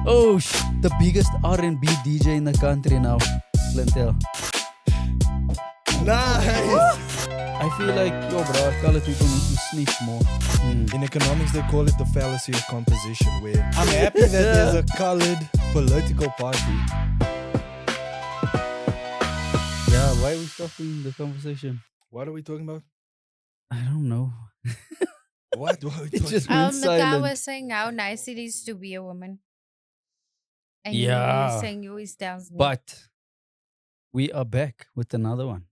Oh, the biggest R&B DJ in the country now. Clintel. Nice. I feel like, yo, bro, colored people need to snitch more. In economics, they call it the fallacy of composition, where I'm happy that there's a colored political party. Yeah, why are we stopping the conversation? What are we talking about? I don't know. What are we It talking just about? went The guy silent. was saying how nice it is to be a woman. And you Yeah. were saying you always tells me. But we are back with another one.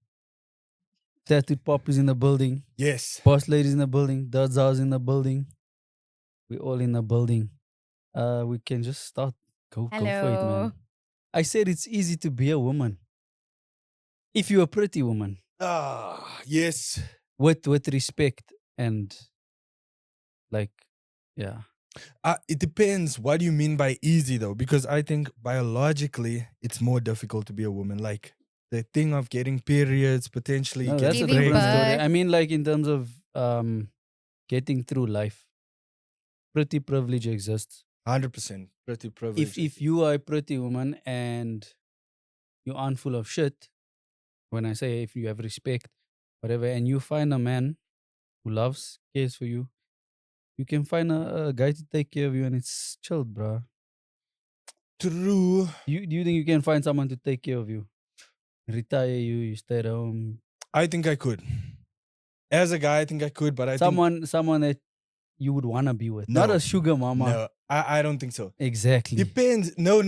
Tattooed Pop is in the building. Yes. Boss Lady's in the building. Dadzaw's in the building. We all in the building. We can just start. Go for it, Hello. man. I said it's easy to be a woman. If you're a pretty woman. Yes. With respect and like, yeah. It depends. What do you mean by easy, though? Because I think biologically, it's more difficult to be a woman. Like the thing of getting periods, potentially No, that's a Giving different birth. story. I mean, like in terms of getting through life. Pretty privilege exists. 100% pretty privileged. If you are a pretty woman and you aren't full of shit, when I say if you have respect, whatever, and you find a man who loves, cares for you, you can find a guy to take care of you and it's chilled, bro. True. Do you think you can find someone to take care of you? Retire you, you stay at home. I think I could. As a guy, I think I could, but I Someone that you would want to be with. Not No. a sugar mama. think no, I don't think so. Exactly. Depends. No.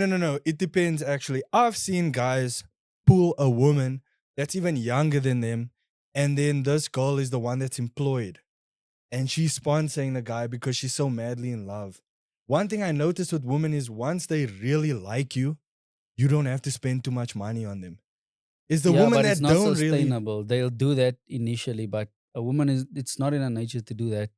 It depends actually. I've seen guys pull a woman that's even younger than them, and then this girl is the one that's employed, and she's sponsoring the guy because she's so madly in love. One thing I noticed with women is once they really like you, you don't have to spend too much money on them. It's the yeah, women but that it's not don't really. sustainable. They'll do that initially, but a woman it's not in her nature to do that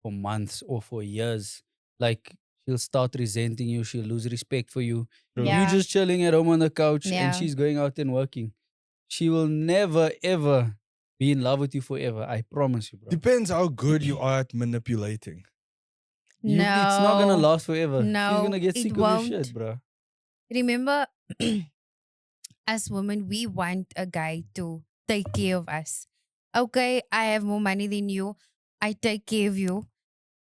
for months or for years. Like she'll start resenting you, she'll lose respect for you. True. Yeah. You just chilling at home on the couch Yeah. and she's going out and working. She will never ever be in love with you forever. I promise you, bro. Depends how good you are at manipulating. It's not gonna No. last forever. She's No, gonna get it sick of your won't. shit, bro. Remember, as women, we want a guy to take care of us. Okay, I have more money than you. I take care of you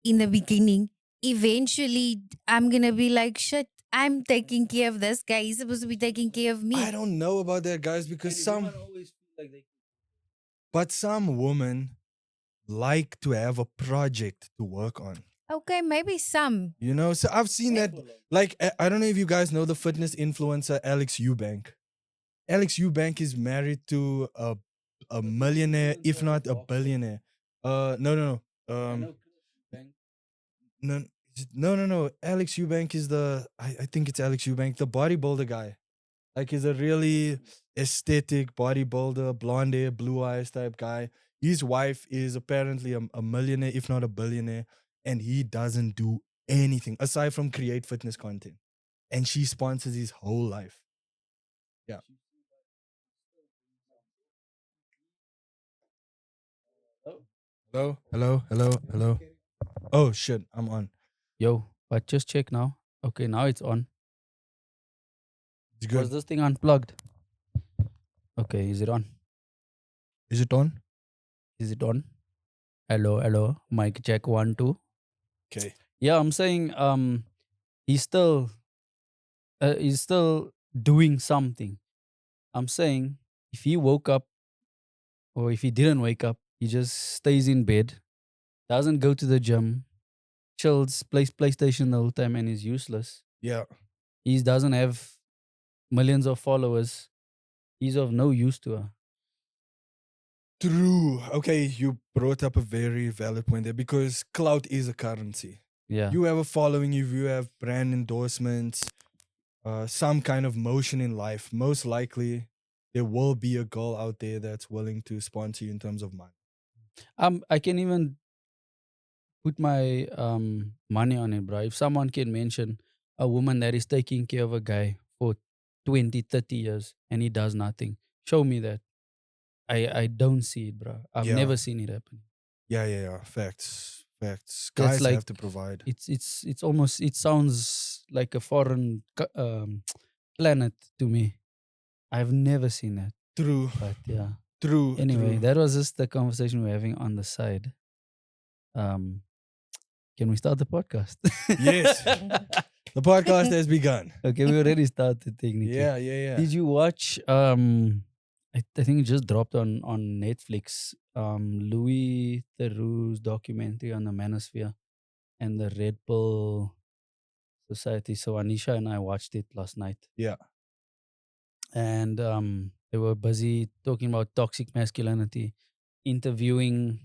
in the beginning. Eventually, I'm gonna be like, shit, I'm taking care of this guy. He's supposed to be taking care of me. I don't know about that, guys, because some women like to have a project to work on. Okay, maybe some. You know, so I've seen that. Like, I don't know if you guys know the fitness influencer Alex Eubank. Alex Eubank is married to a millionaire, if not a billionaire. No. No. Alex Eubank is I think it's Alex Eubank, the bodybuilder guy. Like, he's a really aesthetic bodybuilder, blonde hair, blue eyes type guy. His wife is apparently a millionaire, if not a billionaire, and he doesn't do anything aside from create fitness content. And she sponsors his whole life. Yeah. Hello. Oh shit, I'm on. Yo, but just check now. Okay, now it's on. It's Was good. this thing unplugged? Okay, is it on? Is it on? Is it on? Hello. Mic check 1 2. Okay. Yeah, I'm saying he's still doing something. I'm saying if he woke up or if he didn't wake up, he just stays in bed, doesn't go to the gym, chills, plays PlayStation the whole time and is useless. Yeah. He doesn't have millions of followers. He's of no use to her. True. Okay, you brought up a very valid point there because clout is a currency. Yeah. You have a following, if you have brand endorsements, some kind of motion in life, most likely there will be a girl out there that's willing to sponsor you in terms of money. I can even put my money on it, bro. If someone can mention a woman that is taking care of a guy for 20, 30 years and he does nothing, show me that. I don't see it, bro. I've Yeah. never seen it happen. Yeah. Facts. That's Guys like- have to provide. It's almost, it sounds like a foreign planet to me. I've never seen that. True, But yeah. true, Anyway, true. that was just the conversation we're having on the side. Can we start the podcast? Yes, the podcast has begun. Okay, we already started technically. Yeah, yeah, yeah. Did you watch I think it just dropped on Netflix, Louis Theroux's documentary on the Manosphere and the Red Pill Society. So Wanisha and I watched it last night. Yeah. And they were busy talking about toxic masculinity, interviewing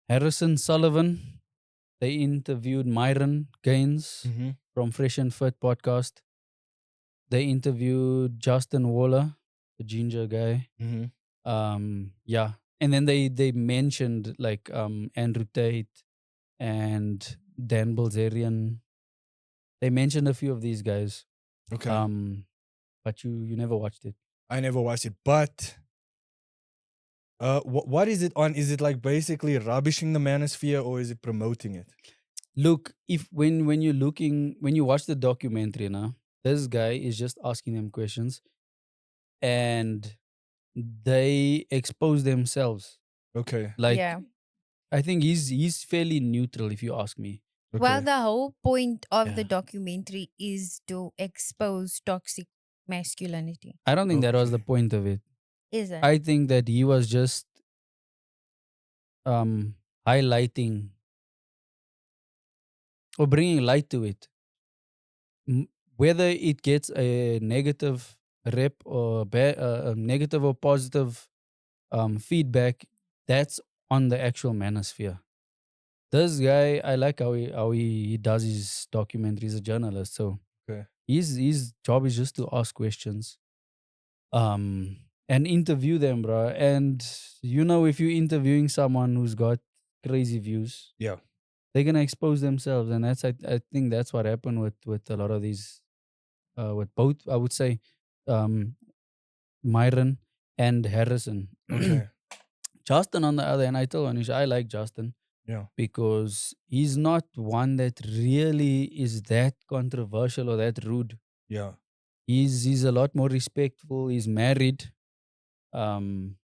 Harrison Sullivan. They interviewed Myron Gaines Mm-hmm. from Fresh and Fit podcast. They interviewed Justin Waller, the ginger guy. Mm-hmm. Yeah. And then they mentioned like Andrew Tate and Dan Bilzerian. They mentioned a few of these guys. Okay. But you never watched it. I never watched it, but what is it on? Is it like basically rubbishing the manosphere, or is it promoting it? Look, if when you watch the documentary now, this guy is just asking them questions and they expose themselves. Okay. Like Yeah. I think he's fairly neutral if you ask me. Okay. Well, the whole point of the Yeah. documentary is to expose toxic masculinity, I don't think that was the Okay. point of it. isn't it? I think that he was just highlighting or bringing light to it. Whether it gets a negative rep or a negative or positive feedback, that's on the actual manosphere. This guy, I like how he does his documentary. He's a journalist, so Okay. his job is just to ask questions, and interview them, bro. And if you're interviewing someone who's got crazy views, Yeah. they're gonna expose themselves, and I think that's what happened with a lot of these, with both, I would say, um, Myron and Harrison. Okay. Justin, on the other hand, I told Anisha I like Justin Yeah. because he's not one that really is that controversial or that rude. Yeah. He's a lot more respectful. He's married. Um,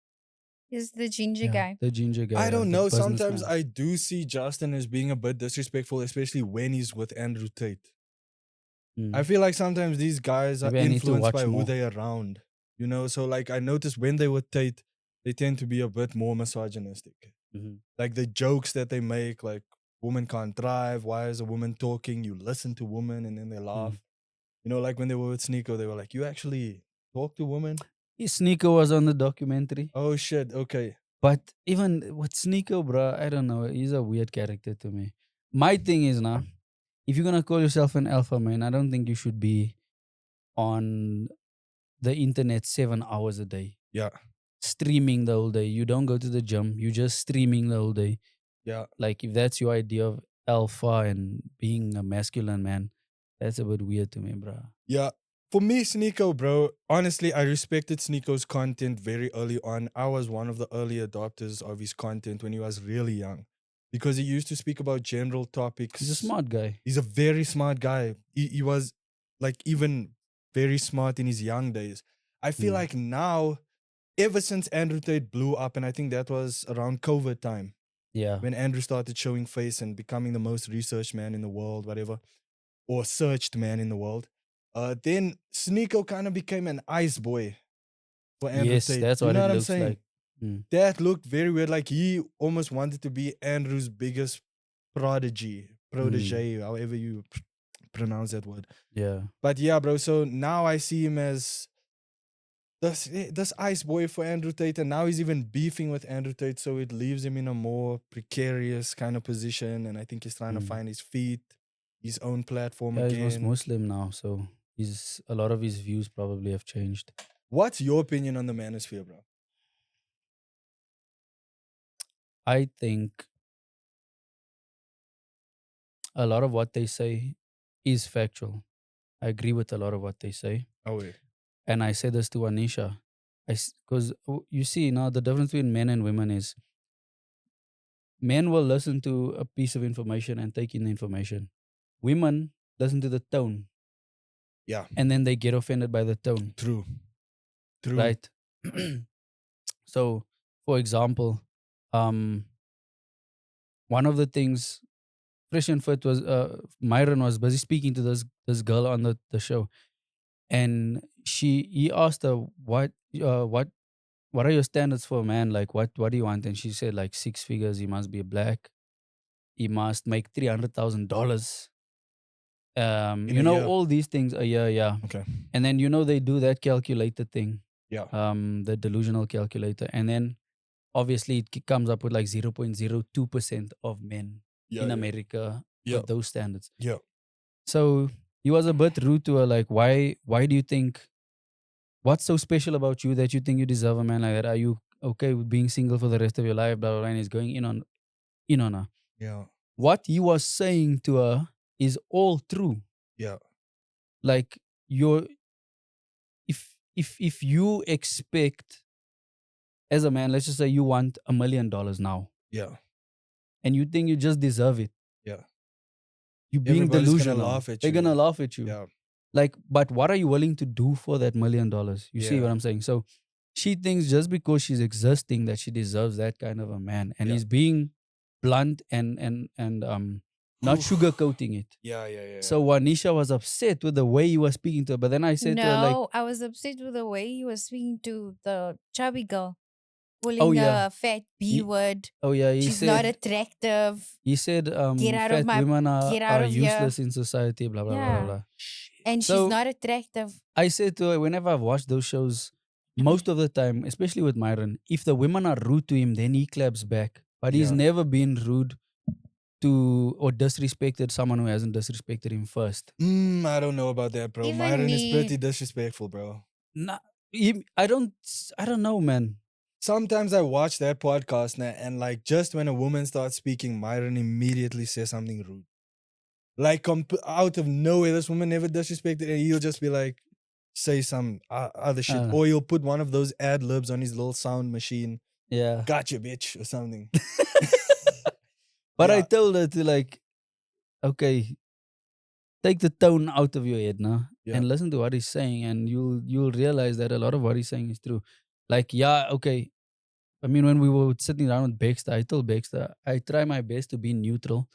Is the ginger yeah, guy. the ginger guy. I don't the know. Sometimes businessman. I do see Justin as being a bit disrespectful, especially when he's with Andrew Tate. Mm. I feel like sometimes these guys are Maybe I need to influenced watch by who more. they're around. So like I noticed when they with Tate, they tend to be a bit more misogynistic. Mhm. Like the jokes that they make, like woman can't drive, why is a woman talking? You listen to women and then they laugh. Like when they were with Sneeko, they were like, you actually talk to women? Sneeko was on the documentary. Oh shit, okay. But even with Sneeko, bro, I don't know. He's a weird character to me. My thing is now, if you're gonna call yourself an alpha man, I don't think you should be on the internet 7 hours a day, Yeah, streaming the whole day. You don't go to the gym. You just streaming the whole day. yeah. Like if that's your idea of alpha and being a masculine man, that's a bit weird to me, bro. Yeah. For me, Sneeko, bro, honestly, I respected Sneeko's content very early on. I was one of the early adopters of his content when he was really young because he used to speak about general topics. He's a smart guy. He's a very smart guy. He was like even very smart in his young days. I feel like now, ever since Andrew Tate blew up, and I think that was around COVID time, Yeah. when Andrew started showing face and becoming the most researched man in the world, whatever, or searched man in the world. Then Sneeko kind of became an ice boy for Andrew Yes, Tate. that's You what know it what I'm looks saying? like. Mm. That looked very weird. Like he almost wanted to be Andrew's biggest protege, however you pronounce that word. Yeah. But yeah, bro. So now I see him as this ice boy for Andrew Tate, and now he's even beefing with Andrew Tate. So it leaves him in a more precarious kind of position, and I think he's trying to find his feet, his own platform Yeah, he's again. Muslim now, so a lot of his views probably have changed. What's your opinion on the manosphere, bro? I think a lot of what they say is factual. I agree with a lot of what they say. Oh wait. And I say this to Anisha. Because you see now the difference between men and women is men will listen to a piece of information and take in the information. Women listen to the tone, Yeah. and then they get offended by the tone, True. True. right? So, for example, um, one of the things Christian Fit was Myron was busy speaking to this girl on the show, and he asked her what are your standards for a man, like what do you want, and she said like 6 figures, he must be black, he must make $300,000, In a year. all these things a year, yeah. Okay. And then they do that calculator thing, Yeah. the delusional calculator, and then obviously it comes up with like 0.02% of men Yeah. in Yeah. America Yeah. with those standards. Yeah. So he was a bit rude to her, like, why do you think, what's so special about you that you think you deserve a man like that? Are you okay with being single for the rest of your life? Blah blah, blah. And he's going in on her. Yeah. What he was saying to her is all true. Yeah. Like, you're if you expect, as a man, let's just say you want $1 million now, Yeah. and you think you just deserve it, Yeah. you being Everybody's gonna delusional. laugh at They're you. gonna laugh at you. Yeah. Like, but what are you willing to do for that $1 million? You see Yeah. what I'm saying? So she thinks just because she's existing that she deserves that kind of a man, and Yeah. he's being blunt and not Oof. sugarcoating it. Yeah. Yeah. Yeah. So Wanisha was upset with the way he was speaking to her, but then I said to her, like, No, I was upset with the way he was speaking to the chubby girl, calling oh yeah, her fat B He- word. oh yeah, he She's not said attractive. he said Get out of fat my- women get out are of here. useless in society, blah blah blah blah Yeah. blah. And So- she's not attractive. I said to her, whenever I've watched those shows, most of the time, especially with Myron, if the women are rude to him, then he claps back. But he's Yeah. never been rude to or disrespected someone who hasn't disrespected him first. I don't know about that, bro. Even Myron is me- pretty disrespectful, bro. Nah, I don't know, man. Sometimes I watch that podcast and like just when a woman starts speaking, Myron immediately says something rude. Like out of nowhere, this woman never disrespected, and he'll just be like, say some other shit, Uh. or he'll put one of those ad libs on his little sound machine. Yeah. Gotcha, bitch, or something. But I Yeah. told her to, like, okay, take the tone out of your head now Yeah. and listen to what he's saying, and you'll realize that a lot of what he's saying is true. Like, yeah, okay. I mean, when we were sitting down with Baxter, I told Baxter, I try my best to be neutral.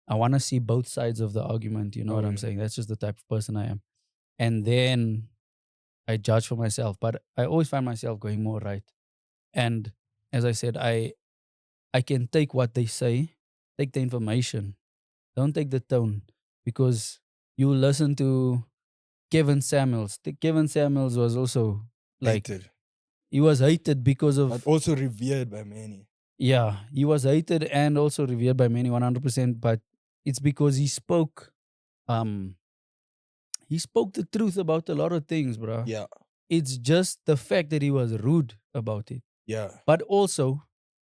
I want to see both sides of the argument. You know what I'm Okay. saying? That's just the type of person I am. And then I judge for myself. But I always find myself going more right. And as I said, I can take what they say, take the information, don't take the tone, because you listen to Kevin Samuels. Kevin Samuels was also like, Hated, he was hated because of, but also revered by many. yeah, he was hated and also revered by many 100%, but it's because he spoke the truth about a lot of things, bro. Yeah. It's just the fact that he was rude about it. Yeah. But also,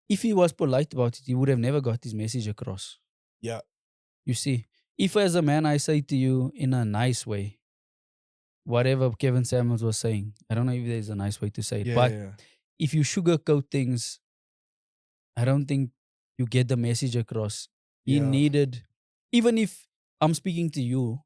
if he was polite about it, he would have never got his message across. Yeah. You see, if as a man I say to you in a nice way, whatever Kevin Samuels was saying, I don't know if there's a nice way to say it, Yeah. but Yeah. if you sugarcoat things, I don't think you get the message across. He Yeah. needed, even if I'm speaking to you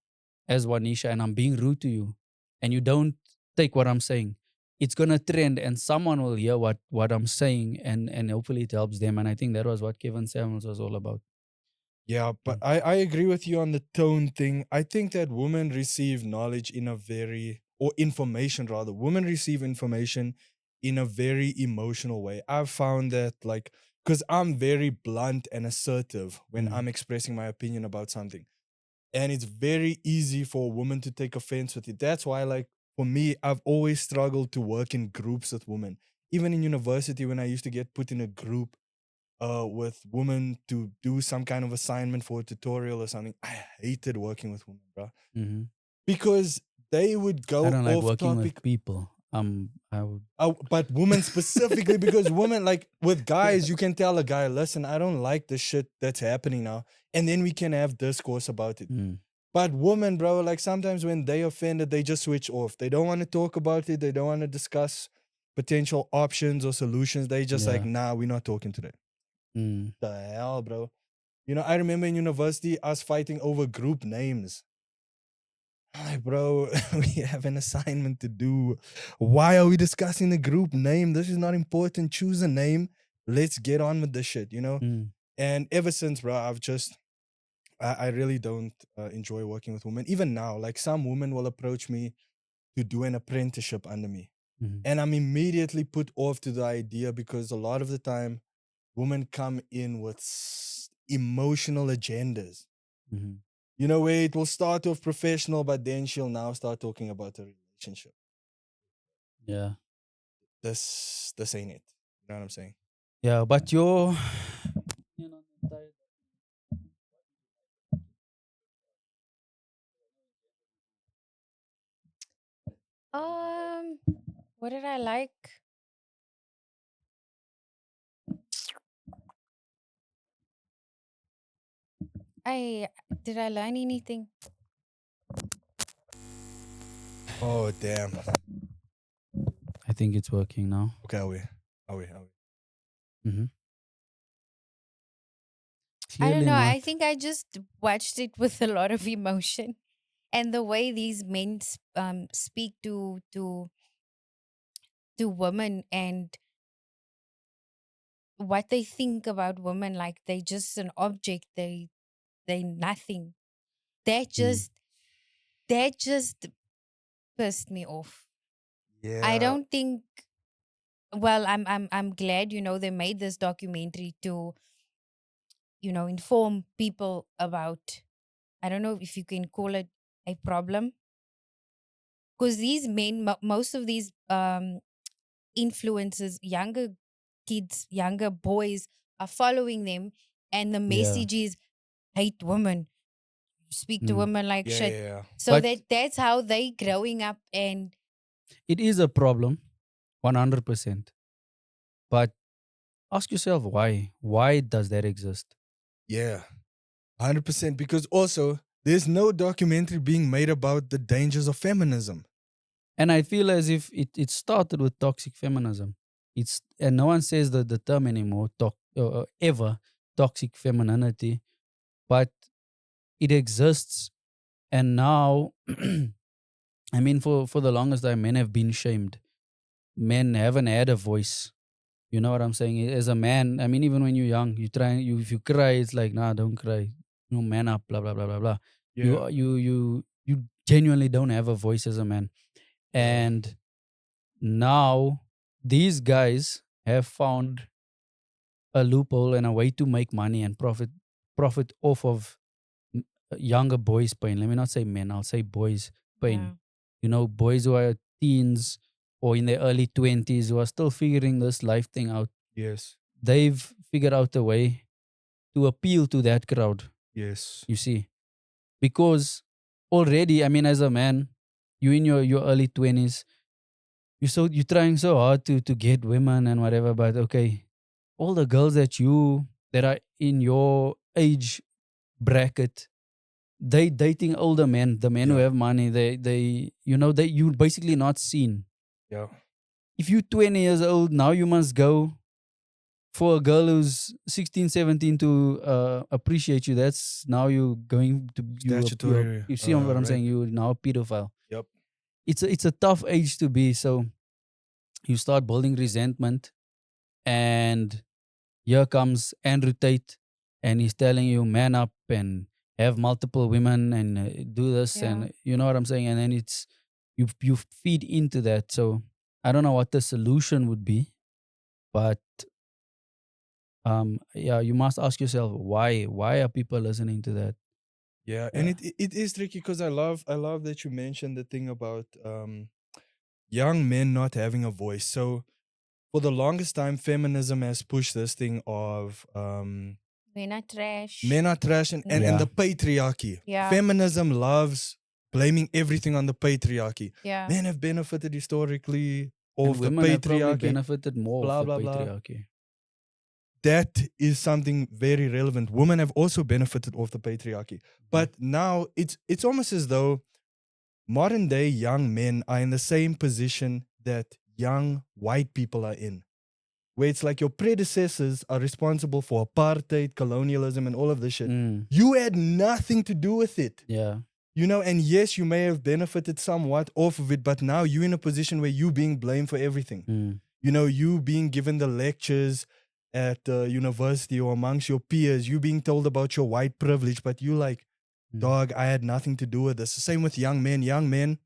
as Wanisha and I'm being rude to you, and you don't take what I'm saying, it's gonna trend and someone will hear what I'm saying, and hopefully it helps them. And I think that was what Kevin Samuels was all about. Yeah, but I agree with you on the tone thing. I think that women receive knowledge in a very, or information rather, women receive information in a very emotional way. I've found that, like, because I'm very blunt and assertive when Mm. I'm expressing my opinion about something. And it's very easy for a woman to take offense with it. That's why, like, for me, I've always struggled to work in groups with women. Even in university, when I used to get put in a group with women to do some kind of assignment for a tutorial or something, I hated working with women, bro, Mm-hmm. because they would go I don't like off working topic. with people. I would. But women specifically, because women, like with guys, you can tell a guy, listen, I don't like the shit that's happening now, and then we can have discourse about it. Mm. But women, bro, like sometimes when they offended, they just switch off. They don't want to talk about it. They don't want to discuss potential options or solutions. They just like, Yeah. nah, we're not talking today. Mm. The hell, bro? You know, I remember in university us fighting over group names. Hi, bro. We have an assignment to do. Why are we discussing the group name? This is not important. Choose a name. Let's get on with the shit, you know? Mm, And ever since, bro, I really don't enjoy working with women. Even now, like some women will approach me to do an apprenticeship under me. mhm, And I'm immediately put off to the idea because a lot of the time, women come in with emotional agendas. mhm. You know, where it will start off professional, but then she'll now start talking about a relationship. Yeah. This ain't it. You know what I'm saying? Yeah, but your you know, Um, what did I like? I did I learn anything? Oh damn. I think it's working now. Okay, are we? Hmm. I don't Clearly know. not. I think I just watched it with a lot of emotion, and the way these men speak to women and what they think about women, like they just an object. They nothing. That Mm. just that just pissed me off. I Yeah. don't think. Well, I'm glad they made this documentary to inform people about. I don't know if you can call it a problem, because these men, most of these influencers, younger kids, younger boys are following them, and the Yeah. message is hate women, speak to Mm. women like Yeah, shit. yeah, yeah. So But that's how they growing up, and it is a problem, 100%. But ask yourself why. Why does that exist? Yeah. 100%. Because also, there's no documentary being made about the dangers of feminism. And I feel as if it started with toxic feminism. It's and no one says the term anymore, ever toxic femininity, but it exists. And now, I mean, for the longest time, men have been shamed. Men haven't had a voice. You know what I'm saying? As a man, I mean, even when you're young, if you cry, it's like, nah, don't cry. No, man up, blah blah blah blah blah. Yeah. You genuinely don't have a voice as a man. Yeah. And now these guys have found a loophole and a way to make money and profit off of younger boys' pain. Let me not say men, I'll say boys' yeah, pain. You know, boys who are teens or in their early 20s who are still figuring this life thing out. Yes. They've figured out a way to appeal to that crowd, Yes. you see. Because already, I mean, as a man, you in your early 20s, you're trying so hard to get women and whatever, but okay, all the girls that are in your age bracket, they dating older men, the men who Yeah. have money, they they you basically not seen. Yeah. If you're 20 years old, now you must go for a girl who's 16, 17 to appreciate you. That's now you going to Statutory you see what I'm saying, rape. you now a pedophile. Yep. It's a tough age to be, so you start building resentment. And here comes Andrew Tate, and he's telling you man up and have multiple women and do this, yeah. and you know what I'm saying. And then you feed into that. So I don't know what the solution would be, but yeah, you must ask yourself why are people listening to that? Yeah. And Yeah. it is tricky because I love that you mentioned the thing about young men not having a voice. So for the longest time, feminism has pushed this thing of Men are trash. men are trash and Yeah. the patriarchy. Yeah, Feminism loves blaming everything on the patriarchy. yeah, Men have benefited historically And of the women have probably patriarchy, benefited more of blah, the blah, blah. patriarchy. That is something very relevant. Women have also benefited of the patriarchy. But now it's almost as though modern day young men are in the same position that young white people are in, where it's like your predecessors are responsible for apartheid, colonialism, and all of this shit. Mm, You had nothing to do with it. yeah. and yes, you may have benefited somewhat off of it, but now you're in a position where you're being blamed for everything. Mm. You being given the lectures at university or amongst your peers, you being told about your white privilege, but you like, Mm. dog, I had nothing to do with this. The same with young men. Young men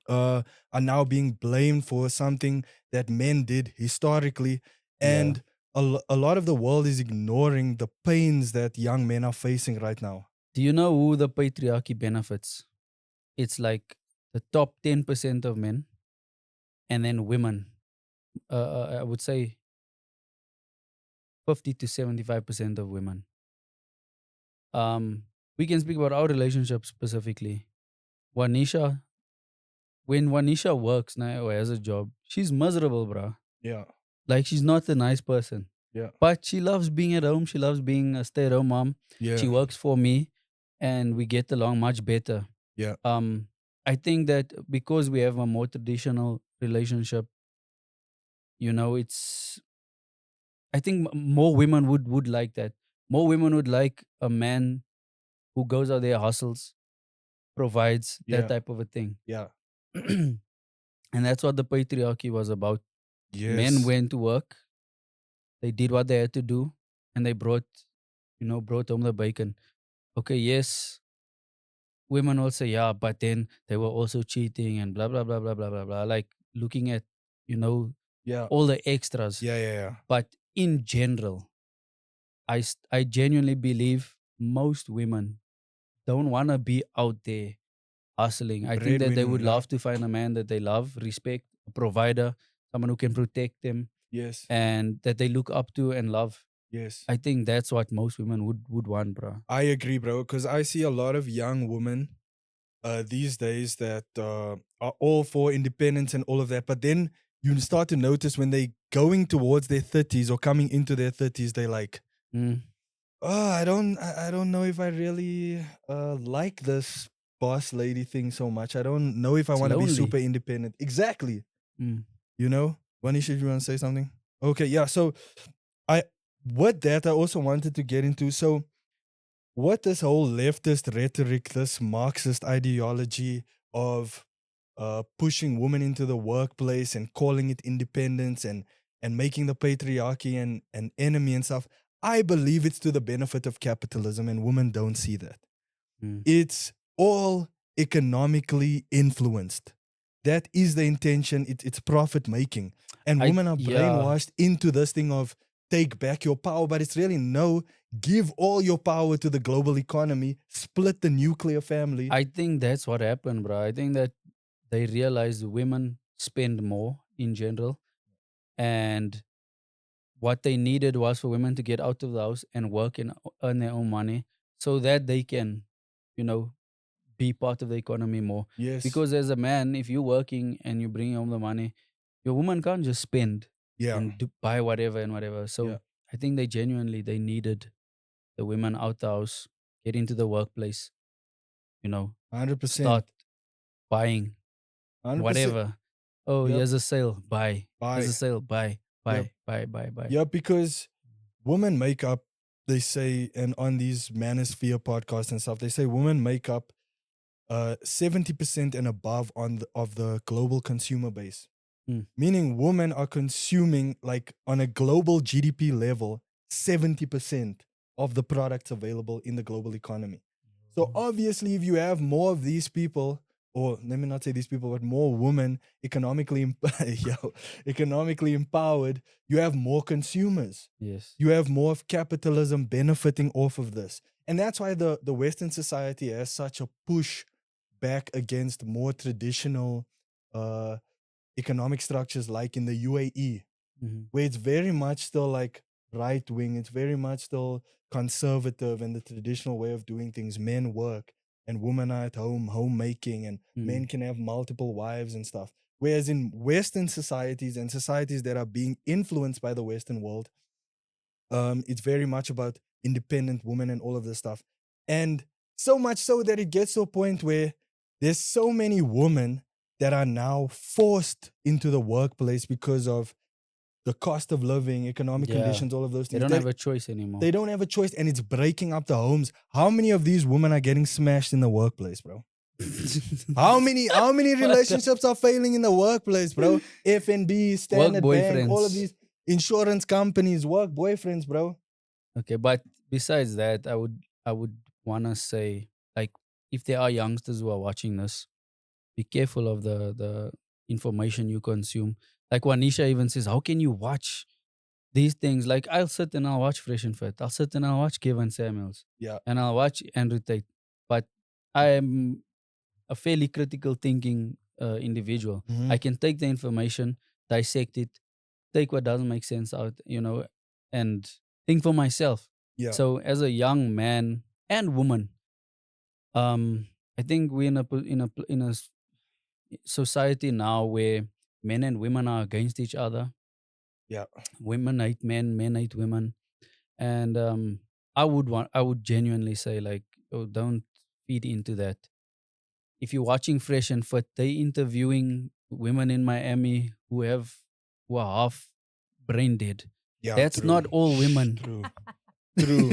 are now being blamed for something that men did historically. And a lot of the world is ignoring the pains that young men are facing right now. Do you know who the patriarchy benefits? It's like the top 10% of men and then women. I would say 50 to 75% of women. We can speak about our relationship specifically. Wanisha, when Wanisha works now or has a job, she's miserable, bruh. Yeah. Like she's not a nice person. Yeah. But she loves being at home. She loves being a stay-at-home mom. Yeah. She works for me and we get along much better. Yeah. I think that because we have a more traditional relationship, it's I think more women would like that. More women would like a man who goes out there, hustles, provides, Yeah. that type of a thing. Yeah. And that's what the patriarchy was about. Yes. Men went to work, they did what they had to do, and they brought home the bacon. Okay, yes, women will say, yeah, but then they were also cheating and blah blah blah blah blah blah blah. Like looking at, Yeah. all the extras. Yeah. Yeah. Yeah. But in general, I genuinely believe most women don't want to be out there hustling. I think that they Breadwinner, would yeah. love to find a man that they love, respect, a provider, someone who can protect them, Yes. and that they look up to and love. Yes. I think that's what most women would want, bro. I agree, bro, because I see a lot of young women these days that are all for independence and all of that. But then you start to notice when they going towards their 30s or coming into their 30s, they like, Mm. oh, I don't know if I really like this boss lady thing so much. I don't know if I It's want to be lonely. super independent. Exactly. Mm. Wanisha, you want to say something? Okay, yeah. So with that, I also wanted to get into, so what this whole leftist rhetoric, this Marxist ideology of pushing women into the workplace and calling it independence and making the patriarchy an enemy and stuff, I believe it's to the benefit of capitalism, and women don't see that. Mm. It's all economically influenced. That is the intention. It's profit making. And women are brainwashed into this thing of take back your power, but it's really no, give all your power to the global economy, split the nuclear family. I think that's what happened, bro. I think that they realized women spend more in general, and what they needed was for women to get out of the house and work and earn their own money so that they can, be part of the economy more. Yes. Because as a man, if you're working and you bring home the money, your woman can't just spend Yeah. and buy whatever and whatever. So Yeah. I think they needed the women out the house, get into the workplace, 100%. start buying 100%. whatever. Oh, Yep. here's a sale, buy. Here's a Buy. sale, buy, Yep. buy. Yeah, because women make up, they say, and on these Manosphere podcasts and stuff, they say women make up 70% and above of the global consumer base. Mm. Meaning women are consuming, like on a global GDP level, 70% of the products available in the global economy. So obviously, if you have more of these people, or let me not say these people, but more women economically economically empowered, you have more consumers. Yes. You have more of capitalism benefiting off of this. And that's why the Western society has such a push back against more traditional economic structures like in the UAE, Mm-hmm. where it's very much still like right wing, it's very much still conservative and the traditional way of doing things. Men work and women are at home, homemaking, and men can have multiple wives and stuff. Whereas in Western societies and societies that are being influenced by the Western world, it's very much about independent women and all of this stuff. And so much so that it gets to a point where there's so many women that are now forced into the workplace because of the cost of living, economic conditions, all of those They things. don't have a choice anymore. They don't have a choice, and it's breaking up the homes. How many of these women are getting smashed in the workplace, bro? How many relationships are failing in the workplace, bro? FNB, Standard Bank, all of boyfriends. these insurance companies, work boyfriends, bro. Okay, but besides that, I would wanna say, like, if there are youngsters who are watching this, be careful of the information you consume. Like Wanisha even says, how can you watch these things? Like, I'll sit and I'll watch Fresh and Fit. I'll sit and I'll watch Kevin Samuels, Yeah. and I'll watch Andrew Tate. But I am a fairly critical thinking individual. Mhm. I can take the information, dissect it, take what doesn't make sense out, and think for myself. Yeah. So as a young man and woman, I think we're in a society now where men and women are against each other. Yeah. Women hate men, men hate women, and I would genuinely say, like, oh, don't feed into that. If you're watching Fresh and Fit, they interviewing women in Miami who are half brain dead. Yeah. That's not all women, True. True.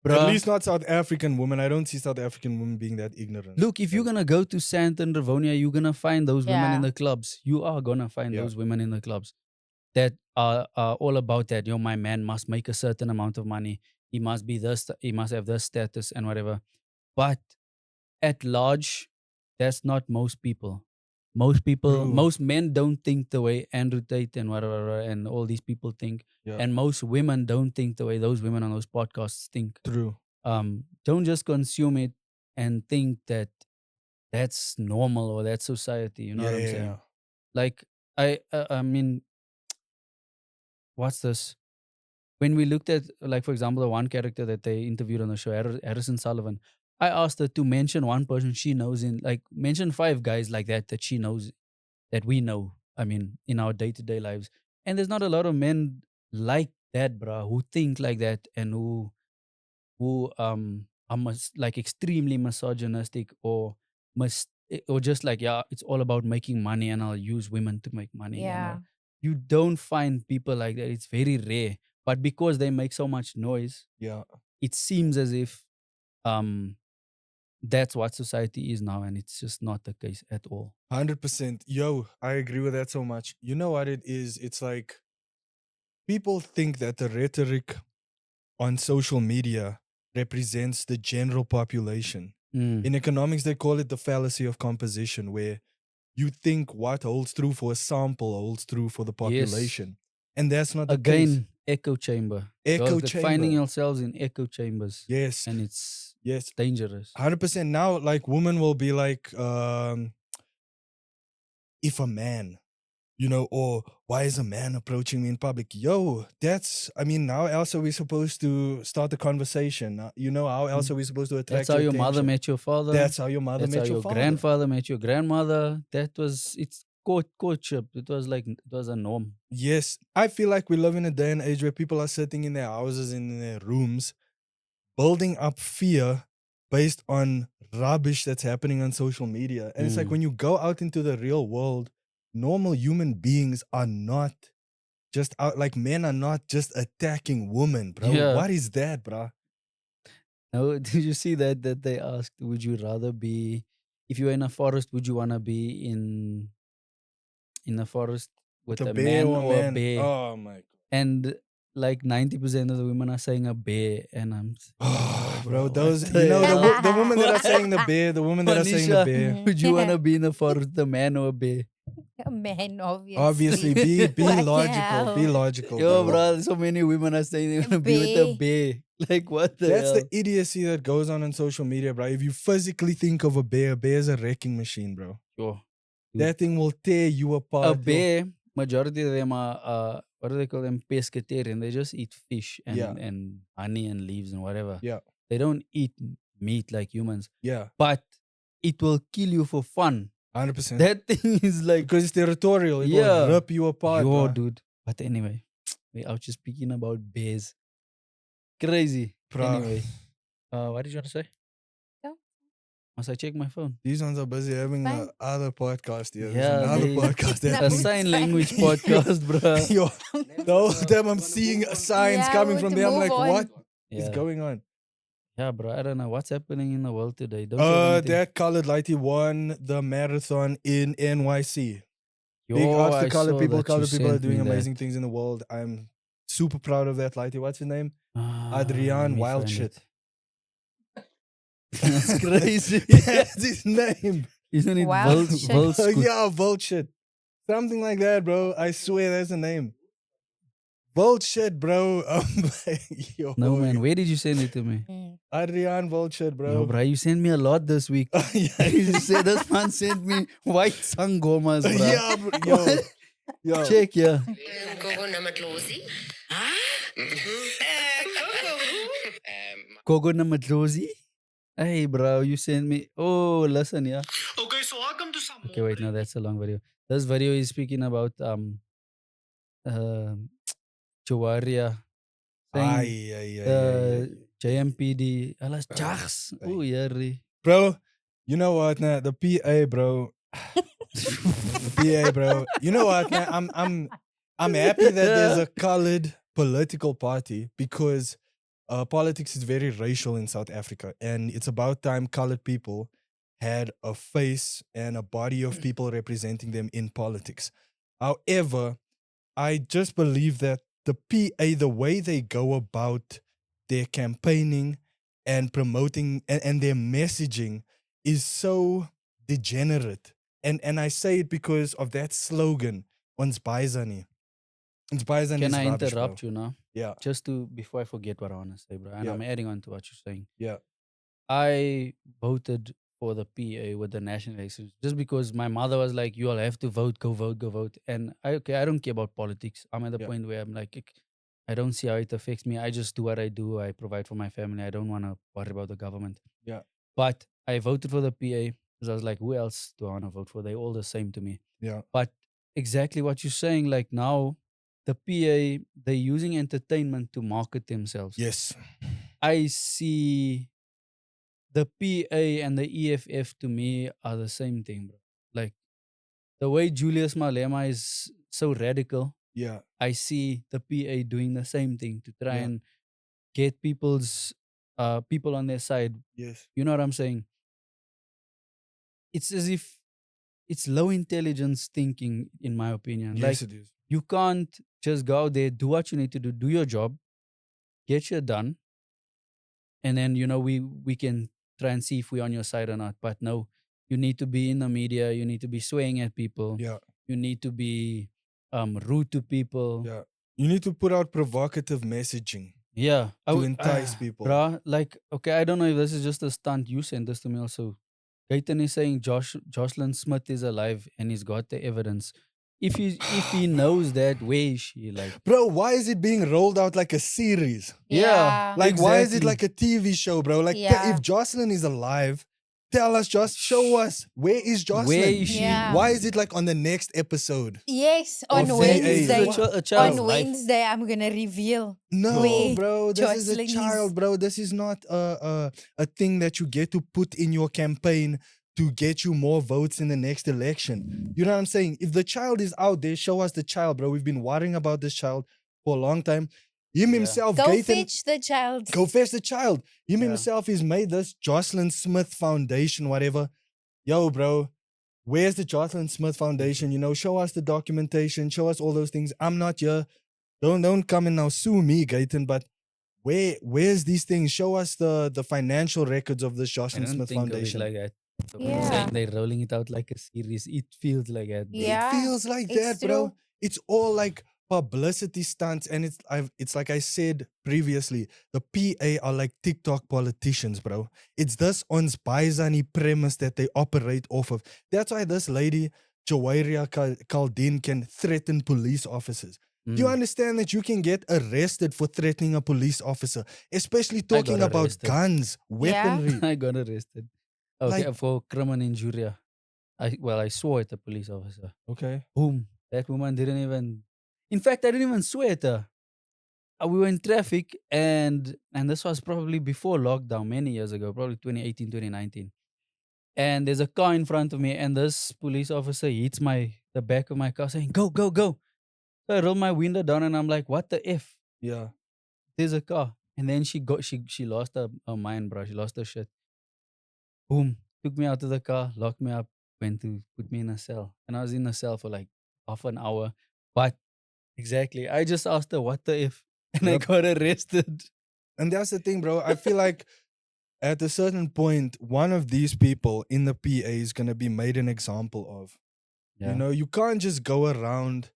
At bruh. least not South African women. I don't see South African women being that ignorant. Look, if you're gonna go to Sandton, Rivonia, you're gonna find those women in Yeah. the clubs. You are gonna find Yeah. those women in the clubs that are all about that. My man must make a certain amount of money. He must be this. He must have this status and whatever. But at large, that's not most people. True. Most men don't think the way Andrew Tate and whatever and all these people think, Yeah. and most women don't think the way those women on those podcasts think. True. Don't just consume it and think that that's normal or that's society. You know what I'm saying? Like, I mean, what's this? When we looked at, like, for example, the one character that they interviewed on the show, Harrison Sullivan, I asked her to mention one person she knows mention 5 guys like that she knows, that we know. I mean, in our day to day lives, and there's not a lot of men like that, bruh, who think like that and who are like extremely misogynistic or just like, yeah, it's all about making money and I'll use women to make money. Yeah. You don't find people like that. It's very rare. But because they make so much noise, Yeah. it seems as if um that's what society is now, and it's just not the case at all. 100%. Yo, I agree with that so much. You know what it is? It's like people think that the rhetoric on social media represents the general population. Mm. In economics, they call it the fallacy of composition, where you think what holds true for a sample holds true for the population. And that's not the case. Again, echo chamber. Echo You're finding chamber. yourselves in echo chambers. Yes. And it's Yes. dangerous. 100%. Now, like, women will be like, if a man, or why is a man approaching me in public? Yo, now else are we supposed to start a conversation? How else are we supposed to attract That's how your mother attention? met your father. That's how your mother That's met how your your father. grandfather met your grandmother. It's courtship. It was a norm. Yes, I feel like we live in a day and age where people are sitting in their houses, in their rooms, building up fear based on rubbish that's happening on social media. And it's like, when you go out into the real world, normal human beings are not just out, like, men are not just attacking women, bro. Yeah. What is that, bro? No, did you see that they asked, would you rather be, if you were in a forest, would you want to be in a forest with a man or a bear? Oh my god. And like 90% of the women are saying a bear, and I'm Bro, what those, the hell? the women that are saying the bear, the women that are saying the Wanisha, bear. would you want to be in a forest with a man or a bear? A man, obviously. Obviously, be What the logical. Be hell? logical. Yo, bro. bro, so many women are saying they want to be with a bear. Like, what the That's hell? the idiocy that goes on social media, bro. If you physically think of a bear is a wrecking machine, bro. Yo, That thing will tear you apart. a bear, majority of them are, what do they call them? Pescatarian. They just eat fish and honey and leaves and whatever. Yeah. They don't eat meat like humans. Yeah. But it will kill you for fun. 100%. That thing is like, Because it's territorial. It Yeah. will rip you apart. yo, bruh. dude. But anyway, we out just speaking about bears. Crazy. Bruh. Anyway, what did you want to say? No. Must I check my phone? These ones are busy having Fine. other podcast here. Yeah, There's another they- podcast No, A happening. it's sign fine. language podcast, bro. Yo, the whole time I'm seeing signs Yeah, coming we from want to there. I'm move like, on. what is Yeah. going on? Yeah, bro. I don't know what's happening in the world today. Don't you have anything? That colored lighty won the marathon in NYC. Big Yo, ups to I colored saw people. that you Colored people are sent me doing that. amazing things in the world. I'm super proud of that lighty. What's his name? Let Adrian me Wild find Shit. it. That's crazy. That's his name. Isn't it Wild shit. Volskut? Yeah, Bullshit. Something like that, bro. I swear that's the name. Bullshit, bro. Yo, No, man. Where did you send it to me? Mm. Adrian Bullshit, No, bro. bro. You sent me a lot this week. Yeah, You said this man sent me white sangomas, bro. yeah, bro. Yo, yo. Check, yeah. Kogo na Madlozi? Hey, bro, you sent me. Oh, listen, yeah. Okay, so I come to some. Okay, wait, no, that's a long video. This video is speaking about Chawaria saying Ay, ay, ay, the ay. JMPD. Alas, chaks. Ay. Oh, yari. Bro, you know what, nah, the PA, bro. The PA, bro. You know what, nah, I'm happy that there's a colored political party because politics is very racial in South Africa, and it's about time colored people had a face and a body of people representing them in politics. However, I just believe that the PA, the way they go about their campaigning and promoting and their messaging is so degenerate. And I say it because of that slogan, Ons Baizani. Ons Baizani Can is I rubbish, interrupt bro. you now? Yeah, Just to, before I forget what I want to say, bro. And Yeah. I'm adding on to what you're saying. yeah, I voted for the PA with the national elections just because my mother was like, "You all have to vote, go vote, go vote." And I don't care about politics. I'm at the Yeah. point where I'm like, I don't see how it affects me. I just do what I do. I provide for my family. I don't want to worry about the government. Yeah. But I voted for the PA because I was like, who else do I want to vote for? They're all the same to me. yeah. But exactly what you're saying, like now, the PA, they're using entertainment to market themselves. Yes. I see the PA and the EFF to me are the same thing, bro. Like the way Julius Malema is so radical, Yeah. I see the PA doing the same thing to try Yeah. and get people on their side. Yes. You know what I'm saying? It's as if it's low intelligence thinking, in my opinion. Yes, Like it is. you can't just go out there, do what you need to do your job, get shit done, and then we can try and see if we're on your side or not. But no, you need to be in the media, you need to be swaying at people, Yeah. you need to be rude to people. Yeah. You need to put out provocative messaging Yeah, to entice people. bruh, like, okay, I don't know if this is just a stunt. You sent this to me also. Gaitan is saying Jocelyn Smith is alive and he's got the evidence. If he knows that, where is she? Like, Bro, why is it being rolled out like a series? yeah, Like, why is it exactly. like a TV show, bro? Like, Yeah. if Jocelyn is alive, tell us, just show us. Where is Jocelyn? Where is she? Yeah. Why is it like on the next episode? Yes, Of on VA. Wednesday. This is a child's On life. Wednesday, I'm gonna reveal. No, Where bro, this is a Jocelyn is. child, bro. This is not a thing that you get to put in your campaign to get you more votes in the next election. You know what I'm saying? If the child is out there, show us the child, bro. We've been worrying about this child for a long time. Him Yeah. himself, Go Gaten, fetch the child. go fetch the child. Him Yeah. himself is made this Jocelyn Smith Foundation, whatever. Yo, bro, where's the Jocelyn Smith Foundation? You know, show us the documentation, show us all those things. I'm not here. Don't come and now sue me, Gaten, but where's these things? Show us the financial records of this I Jocelyn don't Smith think of it Foundation. like that. So when you're Yeah. saying they're rolling it out like a series, it feels like that. Bro. Yeah. It feels like it's that, bro. true. It's all like publicity stunts, and it's like I said previously, the PA are like TikTok politicians, bro. It's this ons Baizani premise that they operate off of. That's why this lady, Jawaria Kaldin, can threaten police officers. Do you Mm. understand that you can get arrested for threatening a police officer, especially talking got about arrested. guns, weaponry? I got arrested. Okay, Like- for criminal injury. I swore at the police officer. Okay. Boom. That woman didn't even. In fact, I didn't even swear at her. We were in traffic, and this was probably before lockdown, many years ago, probably 2018, 2019. And there's a car in front of me, and this police officer hits the back of my car, saying, "Go, go, go!" So I roll my window down, and I'm like, "What the f?" Yeah. There's a car. And then she lost her mind, bro. She lost her shit. Boom. Took me out of the car, locked me up, went to put me in a cell. And I was in the cell for like half an hour. But exactly, I just asked her what the if, and I Yep. got arrested. And that's the thing, bro. I feel like at a certain point, one of these people in the PA is gonna be made an example of. You Yeah. know, you can't just go around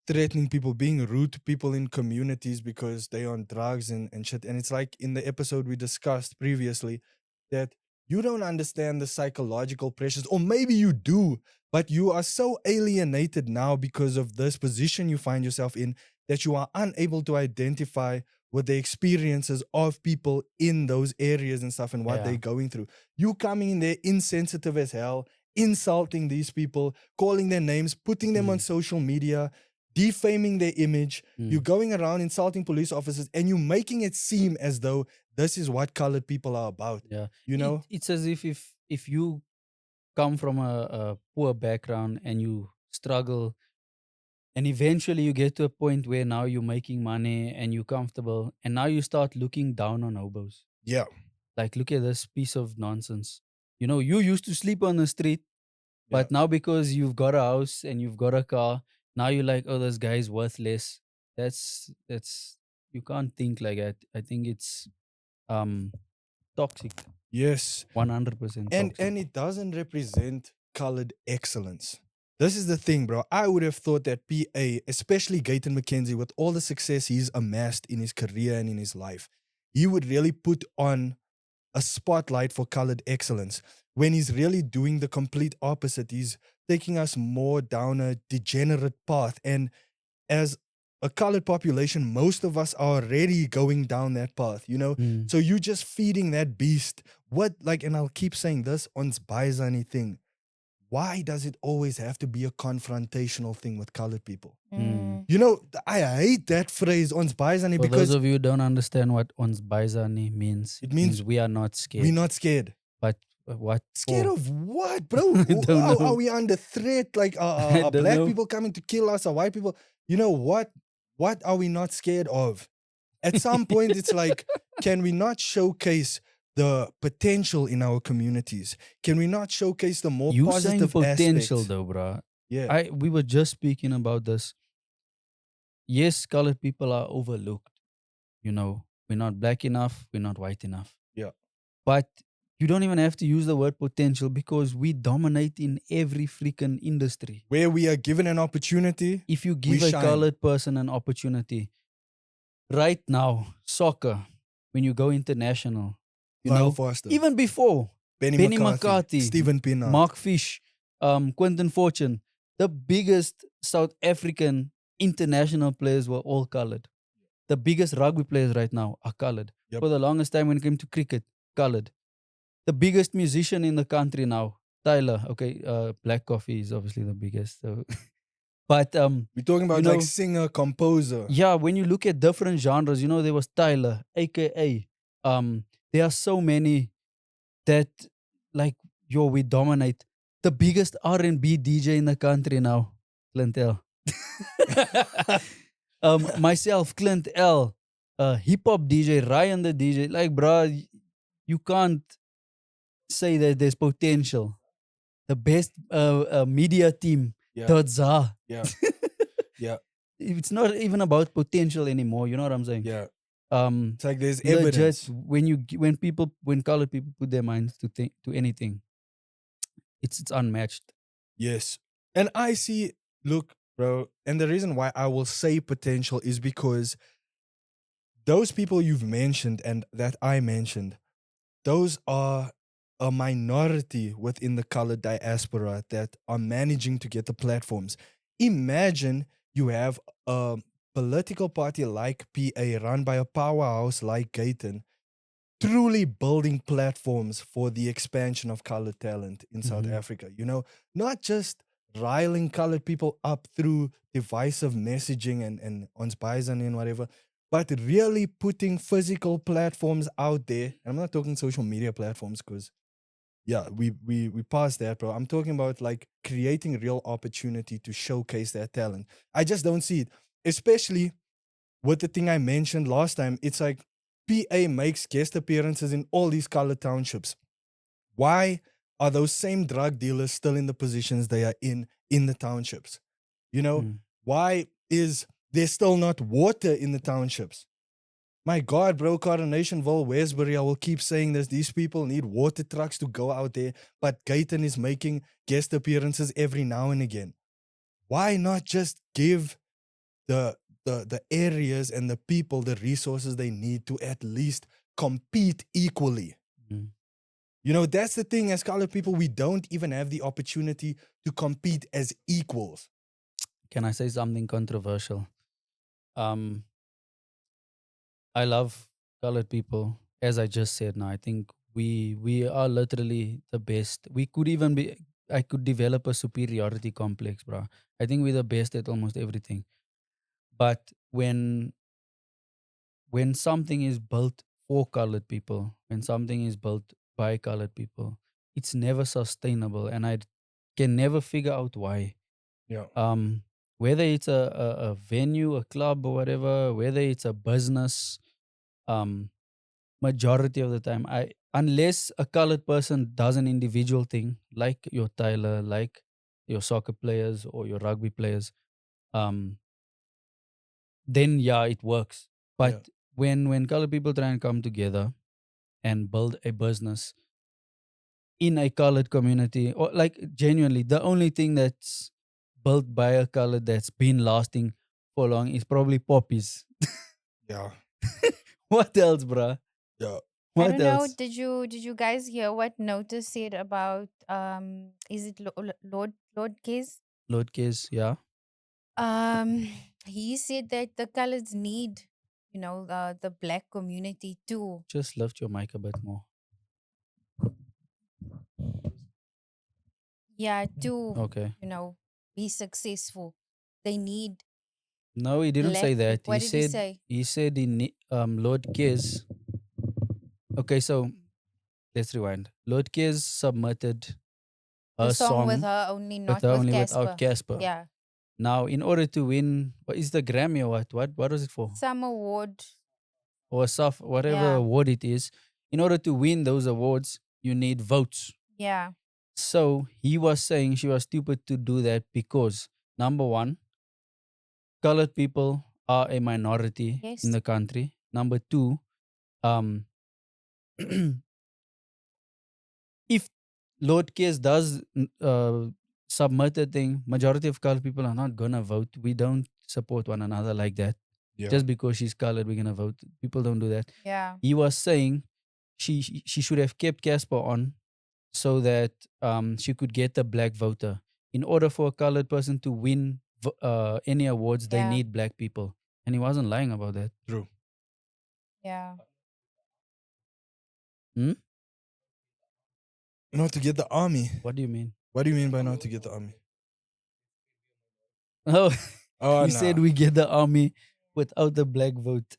threatening people, being rude to people in communities because they on drugs and shit. And it's like in the episode we discussed previously that you don't understand the psychological pressures, or maybe you do, but you are so alienated now because of this position you find yourself in that you are unable to identify with the experiences of people in those areas and stuff and what Yeah. they're going through. You coming in there insensitive as hell, insulting these people, calling their names, putting them on social media, defaming their image. You're going around insulting police officers and you're making it seem as though this is what colored people are about. Yeah. You know? It's as if you come from a poor background and you struggle, and eventually you get to a point where now you're making money and you're comfortable, and now you start looking down on hobos. Yeah. Like, look at this piece of nonsense. You know, you used to sleep on the street, Yeah. but now because you've got a house and you've got a car, now you're like, oh, this guy's worthless. That's you can't think like that. I think it's toxic. Yes. 100% And toxic. it doesn't represent colored excellence. This is the thing, bro. I would have thought that PA, especially Gayton McKenzie, with all the success he's amassed in his career and in his life, he would really put on a spotlight for colored excellence when he's really doing the complete opposite. He's taking us more down a degenerate path. And as a colored population, most of us are already going down that path, you know? So you just feeding that beast. What, like, and I'll keep saying this, ons baizani thing. Why does it always have to be a confrontational thing with colored people? You know, I hate that phrase, ons baizani, For because those of you who don't understand what ons baizani means, it means we are not scared. we're not scared. But what? Scared for? of what, bro? I don't know. Are we under threat? Like, I are don't black know. people coming to kill us? Are white people? You know what? What are we not scared of? At some point, it's like, can we not showcase the potential in our communities? Can we not showcase the more You saying positive potential aspects? though, bruh. Yeah. We were just speaking about this. Yes, colored people are overlooked. You know, we're not black enough, we're not white enough. Yeah. But you don't even have to use the word potential because we dominate in every freaking industry. Where we are given an opportunity, If you give a shine. colored person an opportunity, right now, soccer, when you go international, you Lyle know, Foster, even before Benny McCarthy, Stephen Pienaar. Mark Fish, Quentin Fortune, the biggest South African international players were all colored. The biggest rugby players right now are colored. Yep. For the longest time when it came to cricket, colored. The biggest musician in the country now, Tyler. Okay, Black Coffee is obviously the biggest. So, but We're talking about you know, like singer, composer. yeah, when you look at different genres, you know, there was Tyler, aka there are so many that, like, we dominate. The biggest R&B DJ in the country now, Clint L. Myself, Clint L. Hip hop DJ, Ryan the DJ. Like, bruh, you can't say that there's potential. The best media team, Yeah. Dodza. Yeah. Yeah. It's not even about potential anymore. You know what I'm saying? Yeah. Um, It's like there's legit, evidence. when colored people put their minds to anything, it's unmatched. Yes. And I see, look, bro, and the reason why I will say potential is because those people you've mentioned and that I mentioned, those are a minority within the colored diaspora that are managing to get the platforms. Imagine you have a political party like PA run by a powerhouse like Gayton, truly building platforms for the expansion of colored talent in South Africa. You know, not just riling colored people up through divisive messaging and ons baizani and whatever, but really putting physical platforms out there. And I'm not talking social media platforms because, yeah, we passed that, bro. I'm talking about like creating real opportunity to showcase that talent. I just don't see it, especially with the thing I mentioned last time. It's like PA makes guest appearances in all these colored townships. Why are those same drug dealers still in the positions they are in the townships? You know, Mm. why is there still not water in the townships? My God, bro, Coronationville, Westbury, I will keep saying this. These people need water trucks to go out there, but Gayton is making guest appearances every now and again. Why not just give the the areas and the people the resources they need to at least compete equally? Mm. You know, that's the thing. As colored people, we don't even have the opportunity to compete as equals. Can I say something controversial? Um, I love colored people. As I just said now, I think we are literally the best. We could even be I could develop a superiority complex, bro. I think we're the best at almost everything. But when something is built for colored people, when something is built by colored people, it's never sustainable. And I can never figure out why. Yeah. Whether it's a venue, a club or whatever, whether it's a business, um, majority of the time I unless a colored person does an individual thing like your Tyler, like your soccer players or your rugby players, um then yeah, it works. Yeah. But when colored people try and come together and build a business in a colored community, or like genuinely the only thing that's built by a colored that's been lasting for long is probably poppies. Yeah. What else, bruh? Yeah. I What don't know. else? Did you guys hear what Notice said about is it Lord Kiz? Lord case, yeah. Um he said that the colors need, the black community too. Just lift your mic a bit more. Yeah, to, Okay. be successful. They need No, he didn't black say that. what did he say? He said Lord Kes. Okay, so let's rewind. Lord Kes submitted The a song with song her only, with not her with only without Casper. Casper. Yeah. Now, in order to win, what is the Grammy or what? What was it for? Some award. Or SAF, whatever Yeah. award it is. In order to win those awards, you need votes. Yeah. So he was saying she was stupid to do that because number one, colored people are a minority in Yes. the country. Number two, um, if Lord Case does submit a thing, majority of colored people are not gonna vote. We don't support one another like that. Yeah. Just because she's colored, we're gonna vote. People don't do that. Yeah. He was saying she should have kept Casper on so that she could get a black voter. In order for a colored person to win any awards, they Yeah. need black people, and he wasn't lying about that. True. Yeah. Hmm? Not to get the army. What do you mean? What do you mean by not to get the army? Oh, Oh he said no. we get the army without the black vote.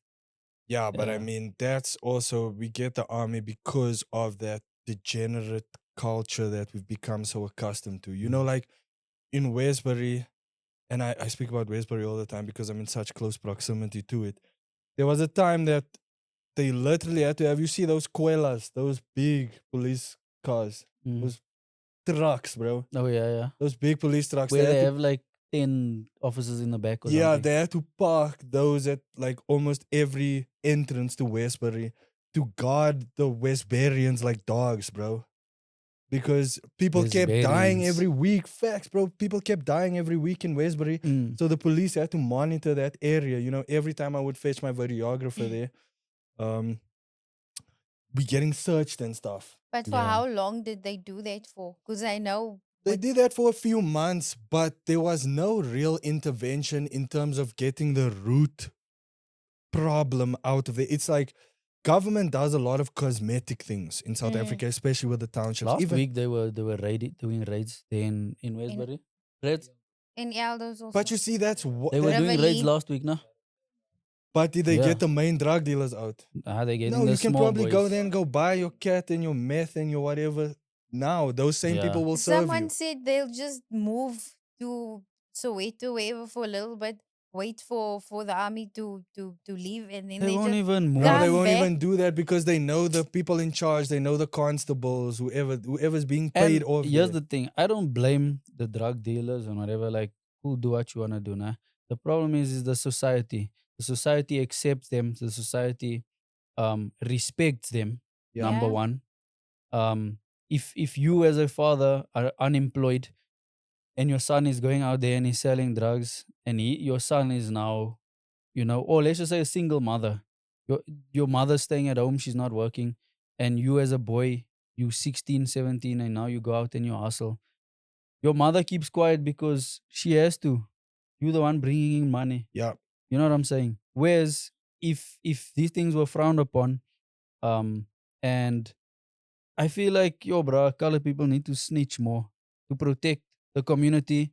Yeah, but I Yeah. mean that's also we get the army because of that degenerate culture that we've become so accustomed to. You know, like in Westbury, and I speak about Westbury all the time because I'm in such close proximity to it. There was a time that they literally had to have you see those Quelas, those big police cars, Mm. those trucks, bro. Oh yeah, yeah. Those big police trucks. Where They had they to have like 10 officers in the back or yeah, something. they had to park those at like almost every entrance to Westbury to guard the Westburians like dogs, bro. Because people kept dying Lesbians. every week. Facts, bro. People kept dying every week in Westbury. Mm. So the police had to monitor that area. You know, every time I would fetch my videographer there, um, we getting searched and stuff. But for Yeah. how long did they do that for? Because I know They with did that for a few months, but there was no real intervention in terms of getting the root problem out of it. It's like government does a lot of cosmetic things in South mm, Africa, especially with the townships. Last Even week they were doing raids there in in Westbury. Raids. in Elders but also. you see that's what They were that, doing raids Riverly. last week, no? but did they Yeah. get the main drug dealers out? They're getting No, the you can small probably go boys. there and go buy your cat and your meth and your whatever. Now those same Yeah. people will serve Someone you. said they'll just move to Soweto, wherever, for a little bit. wait for the army to leave, and then They they won't just even No, they move. come won't back. even do that because they know the people in charge. They know the constables, whoever's being paid And off here's there. the thing, I don't blame the drug dealers and whatever, like, who do what you want to do now. The problem is the society. The society accepts them. The society respects them, Yeah, number Yeah. one. If you as a father are unemployed and your son is going out there and he's selling drugs, and your son is now, or let's just say a single mother, your your mother's staying at home, she's not working, and you as a boy, you 16, 17, and now you go out and you hustle. Your mother keeps quiet because she has to. You're the one bringing in money. yeah. You know what I'm saying? Whereas if these things were frowned upon, um, and I feel like, yo, bro, colored people need to snitch more to protect the community,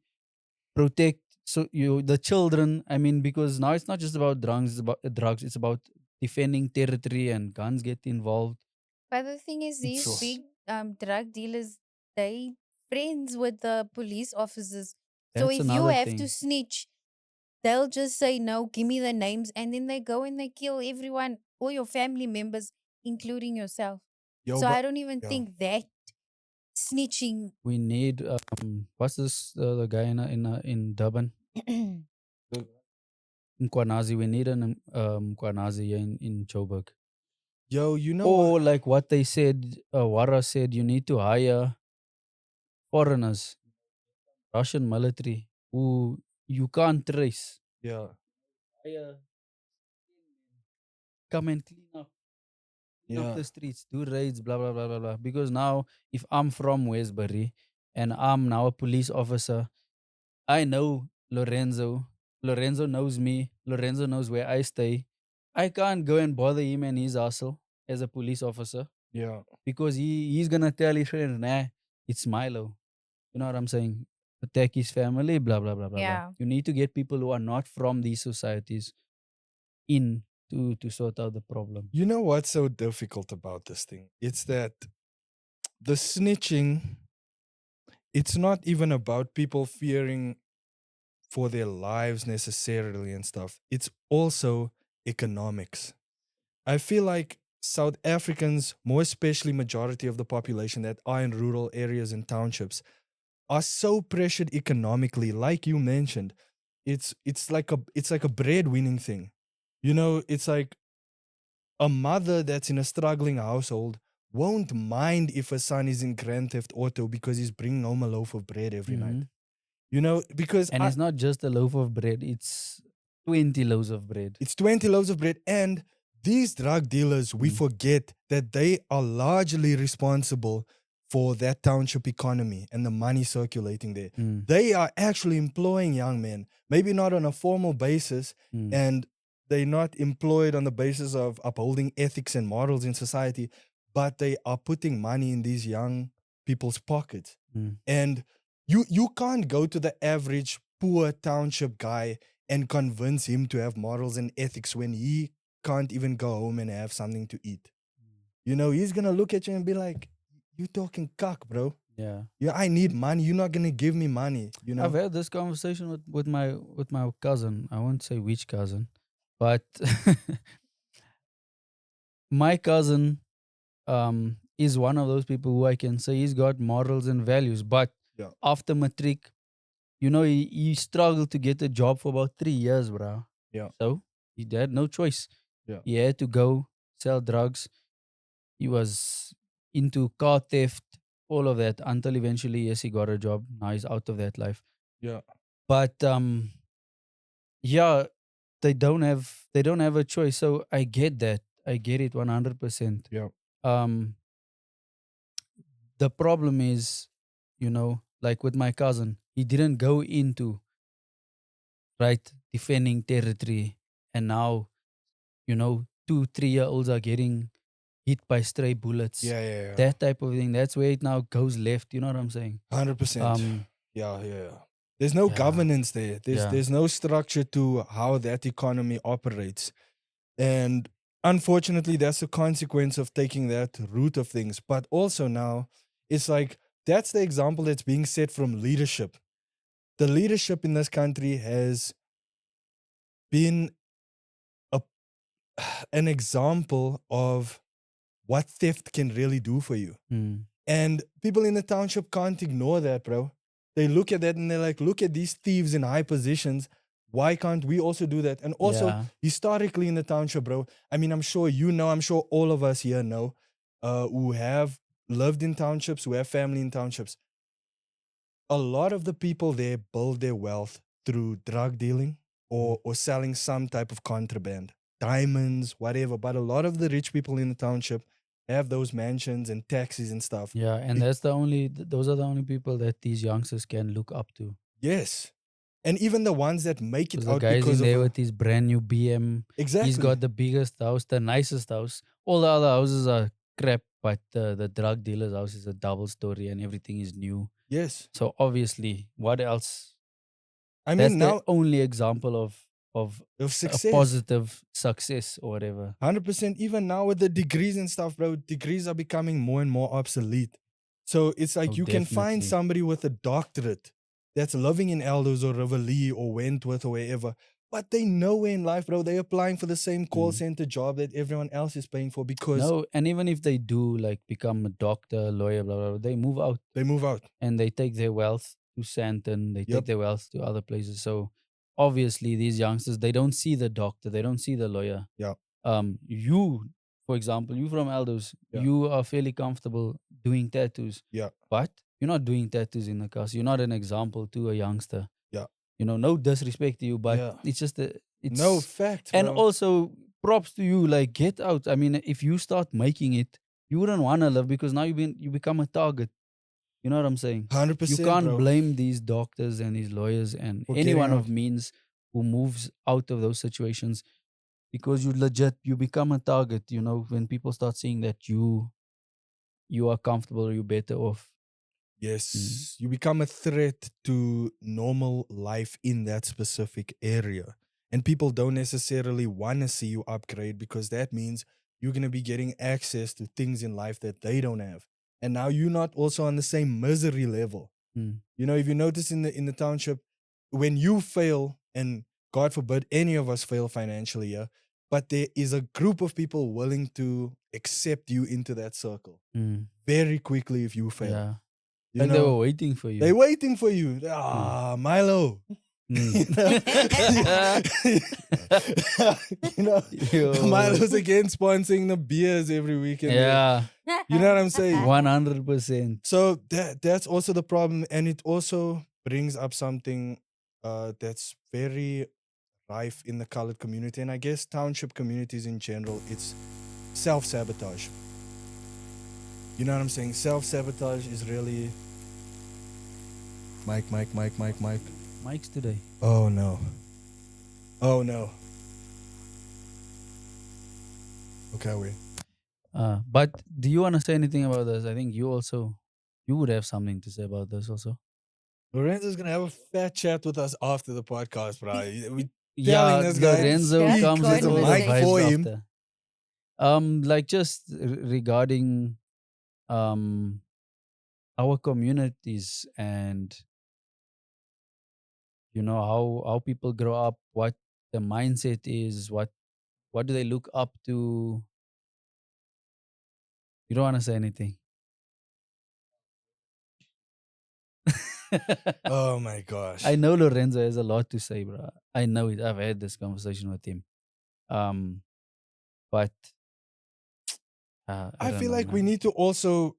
protect the children. I mean, because now it's not just about drugs, it's about drugs. It's about defending territory, and guns get involved. But the thing is, these Sure. It's big drug dealers, they friends with the police officers. So That's if you another have to thing. snitch, they'll just say no, give me the names, and then they go and they kill everyone, all your family members, including yourself. Yo, So I but don't even yeah. think that snitching. We need what's this the guy in Durban, in Kwanazi. We need an Kwanazi here in Joburg. Yo, you know what? Or like what they said, Wara said, you need to hire foreigners, Russian military, who you can't trace. Yeah, Hire, come and clean up yeah, the streets, do raids, blah blah blah blah blah. Because now, if I'm from Westbury and I'm now a police officer, I know Lorenzo. Lorenzo knows me. Lorenzo knows where I stay. I can't go and bother him and his hustle as a police officer, yeah. because he's gonna tell his friends, nah, it's Milo. You know what I'm saying? Attack his family, blah blah blah blah blah. Yeah. You need to get people who are not from these societies in to sort out the problem. You know what's so difficult about this thing? It's that the snitching, it's not even about people fearing for their lives necessarily and stuff. It's also economics. I feel like South Africans, more especially majority of the population that are in rural areas and townships, are so pressured economically, like you mentioned. It's like a breadwinning thing. It's like a mother that's in a struggling household won't mind if a son is in Grand Theft Auto because he's bringing home a loaf of bread every night. Hmm. Because And it's not just a loaf of bread; it's 20 loaves of bread. it's 20 loaves of bread. And these drug dealers, we Mm. forget that they are largely responsible for that township economy and the money circulating there. Mm. They are actually employing young men, maybe not on a formal basis, Mm. and they're not employed on the basis of upholding ethics and morals in society, but they are putting money in these young people's pockets. Mm. And you can't go to the average poor township guy and convince him to have morals and ethics when he can't even go home and have something to eat. He's gonna look at you and be like, "You talking cock, bro? Yeah. Yeah, I need money. You're not gonna give me money." I've had this conversation with my cousin. I won't say which cousin, but my cousin is one of those people who I can say he's got morals and values. But Yeah, after matric, he struggled to get a job for about 3 years, bro. yeah, So he had no choice. yeah, He had to go sell drugs. He was into car theft, all of that, until eventually, yes, he got a job. Now he's out of that life. yeah, But yeah, they don't have a choice. So I get that. I get it 100%. yeah, Um, the problem is, like with my cousin, he didn't go into right defending territory, and now 2 3 year olds are getting hit by stray bullets. yeah, yeah, yeah. That type of thing. That's where it now goes left. You know what I'm saying? 100%. Um, Yeah, yeah, yeah. There's no yeah, governance there. There's yeah. there's no structure to how that economy operates. And unfortunately, that's a consequence of taking that route of things. But also now, it's like that's the example that's being set from leadership. The leadership in this country has been a an example of what theft can really do for you. Mm. And people in the township can't ignore that, bro. They look at that and they're like, look at these thieves in high positions. Why can't we also do that? And also, Yeah. historically in the township, bro, I mean, I'm sure you know, I'm sure all of us here know, who have lived in townships, who have family in townships. A lot of the people there build their wealth through drug dealing or selling some type of contraband, diamonds, whatever. But a lot of the rich people in the township have those mansions and taxis and stuff. Yeah, and Be- that's the only those are the only people that these youngsters can look up to. yes. And even the ones that make it Because the out guy's because in of there with his brand new BM. exactly. He's got the biggest house, the nicest house. All the other houses are crap, but the drug dealer's house is a double story and everything is new. Yes. So obviously, what else? I That's mean, the now only example of of a success. positive success or whatever. 100%. Even now with the degrees and stuff, bro, degrees are becoming more and more obsolete. So it's like Oh, you can find definitely. somebody with a doctorate that's living in Elders or Rivoli or Wentworth or wherever, but they nowhere in life, bro. They're applying for the same call Mm. center job that everyone else is paying for because No, and even if they do like become a doctor, lawyer, blah, blah, blah, they move out they move out. and they take their wealth to Santon, they Yep. take their wealth to other places. So obviously these youngsters, they don't see the doctor, they don't see the lawyer. Yeah. You, for example, you from Aldos, Yeah. you are fairly comfortable doing tattoos. Yeah. But you're not doing tattoos in the cast. You're not an example to a youngster. Yeah. You know, no disrespect to you, but Yeah. it's just it's No facts, and bro. also props to you, like get out. I mean, if you start making it, you wouldn't want to live because now you become a target. You know what I'm saying? 100%, You can't bro. blame these doctors and these lawyers and For getting anyone out. of means who moves out of those situations because you become a target. You know, when people start seeing that you are comfortable or you're better off. Yes, you become a threat to normal life in that specific area. And people don't necessarily want to see you upgrade because that means you're going to be getting access to things in life that they don't have. And now you're not also on the same misery level. Mm. You know, if you notice in the township, when you fail, and God forbid any of us fail financially, yeah, but there is a group of people willing to accept you into that circle Mm. very quickly if you fail. Yeah. You Like they know, were waiting for you. they're waiting for you. Milo. Mm. You know, Yo. Milo's again sponsoring the beers every weekend. Yeah. You know what I'm saying? 100%. So that's also the problem, and it also brings up something that's very rife in the colored community, and I guess township communities in general. It's self-sabotage. You know what I'm saying? Self-sabotage is really Mike. Mike's today. Oh no. Oh no. Okay, wait. But do you want to say anything about this? I think you would have something to say about this also. Lorenzo's gonna have a fat chat with us after the podcast, bro. We Yeah, telling this guy to Lorenzo speak. comes There's with a all the mic vibes for him. after. Like just regarding our communities and you know how people grow up, what the mindset is, what do they look up to. You don't want to say anything. Oh my gosh. I know Lorenzo has a lot to say, bro. I know it. I've had this conversation with him. But I don't feel know, like we man. need to also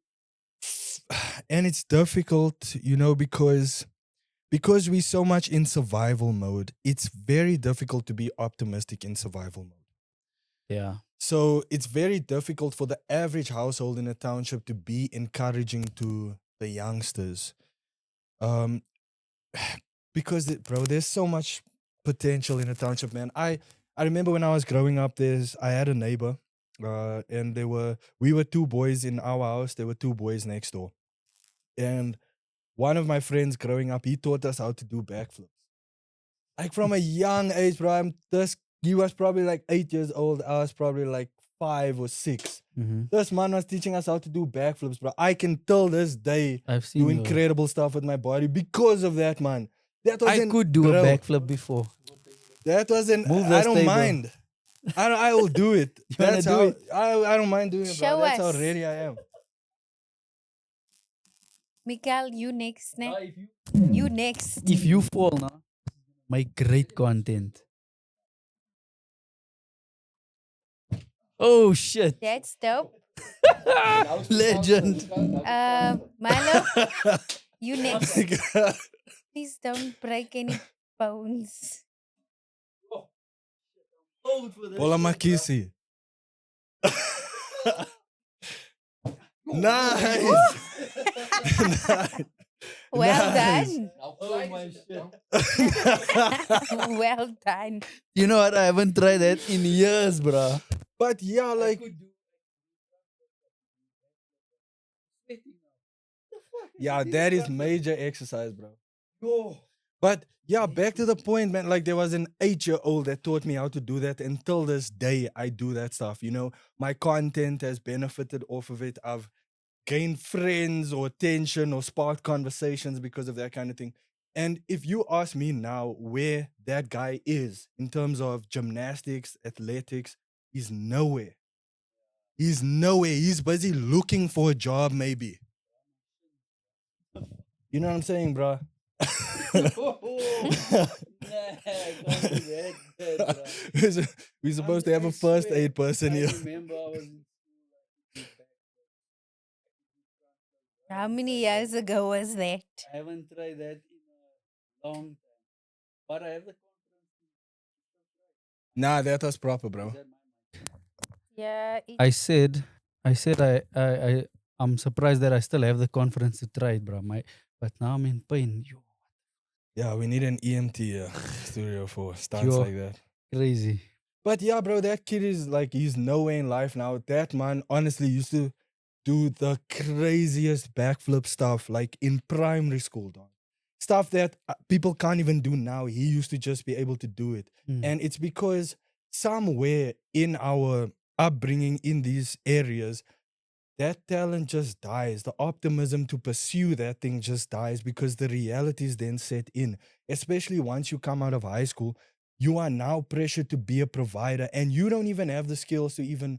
and it's difficult, you know, because we're so much in survival mode, it's very difficult to be optimistic in survival mode. Yeah. So it's very difficult for the average household in a township to be encouraging to the youngsters. Because bro, there's so much potential in a township, man. I remember when I was growing up, I had a neighbor, and we were two boys in our house. There were two boys next door, and one of my friends growing up, he taught us how to do backflips. Like from a young age, bro. He was probably like 8 years old. I was probably like 5 or 6. Mm-hmm. This man was teaching us how to do backflips, bro. I can till this day I've seen do your- incredible stuff with my body because of that, man. That was I could do a backflip before. That wasn't. Move I that don't table. mind. I will do it. You wanna That's do how it? I don't mind doing it, bro. Show That's how us. ready I am. Mikael, you next, ne? If you, You next. if you fall now, make great content. Oh shit. That's dope. Legend. Milo, you next. Please don't break any bones. Bola Makisi. Nice. Nice. Well Nice. done. Oh my shit. Well done. You know what? I haven't tried that in years, bro. But yeah, like yeah, that is major exercise, bro. But yeah, back to the point, man. Like there was an 8-year-old that taught me how to do that. Until this day, I do that stuff. You know, my content has benefited off of it. I've gained friends or attention or sparked conversations because of that kind of thing. And if you ask me now where that guy is in terms of gymnastics, athletics, he's nowhere. He's nowhere. He's busy looking for a job, maybe. You know what I'm saying, bro? We're supposed to have a first aid person here. How many years ago was that? I haven't tried that in a long time. But I have the Nah, that was proper, bro. Yeah. I said I'm surprised that I still have the confidence to try it, bro. But now I'm in pain. Yo, Yeah, we need an EMT studio for stunts Yo. like that. crazy. But yeah, bro, that kid is like, he's nowhere in life now. That man honestly used to do the craziest backflip stuff like in primary school, dog. Stuff that people can't even do now. He used to just be able to do it. Mm. And it's because somewhere in our upbringing in these areas, that talent just dies. The optimism to pursue that thing just dies because the realities then set in. Especially once you come out of high school, you are now pressured to be a provider and you don't even have the skills to even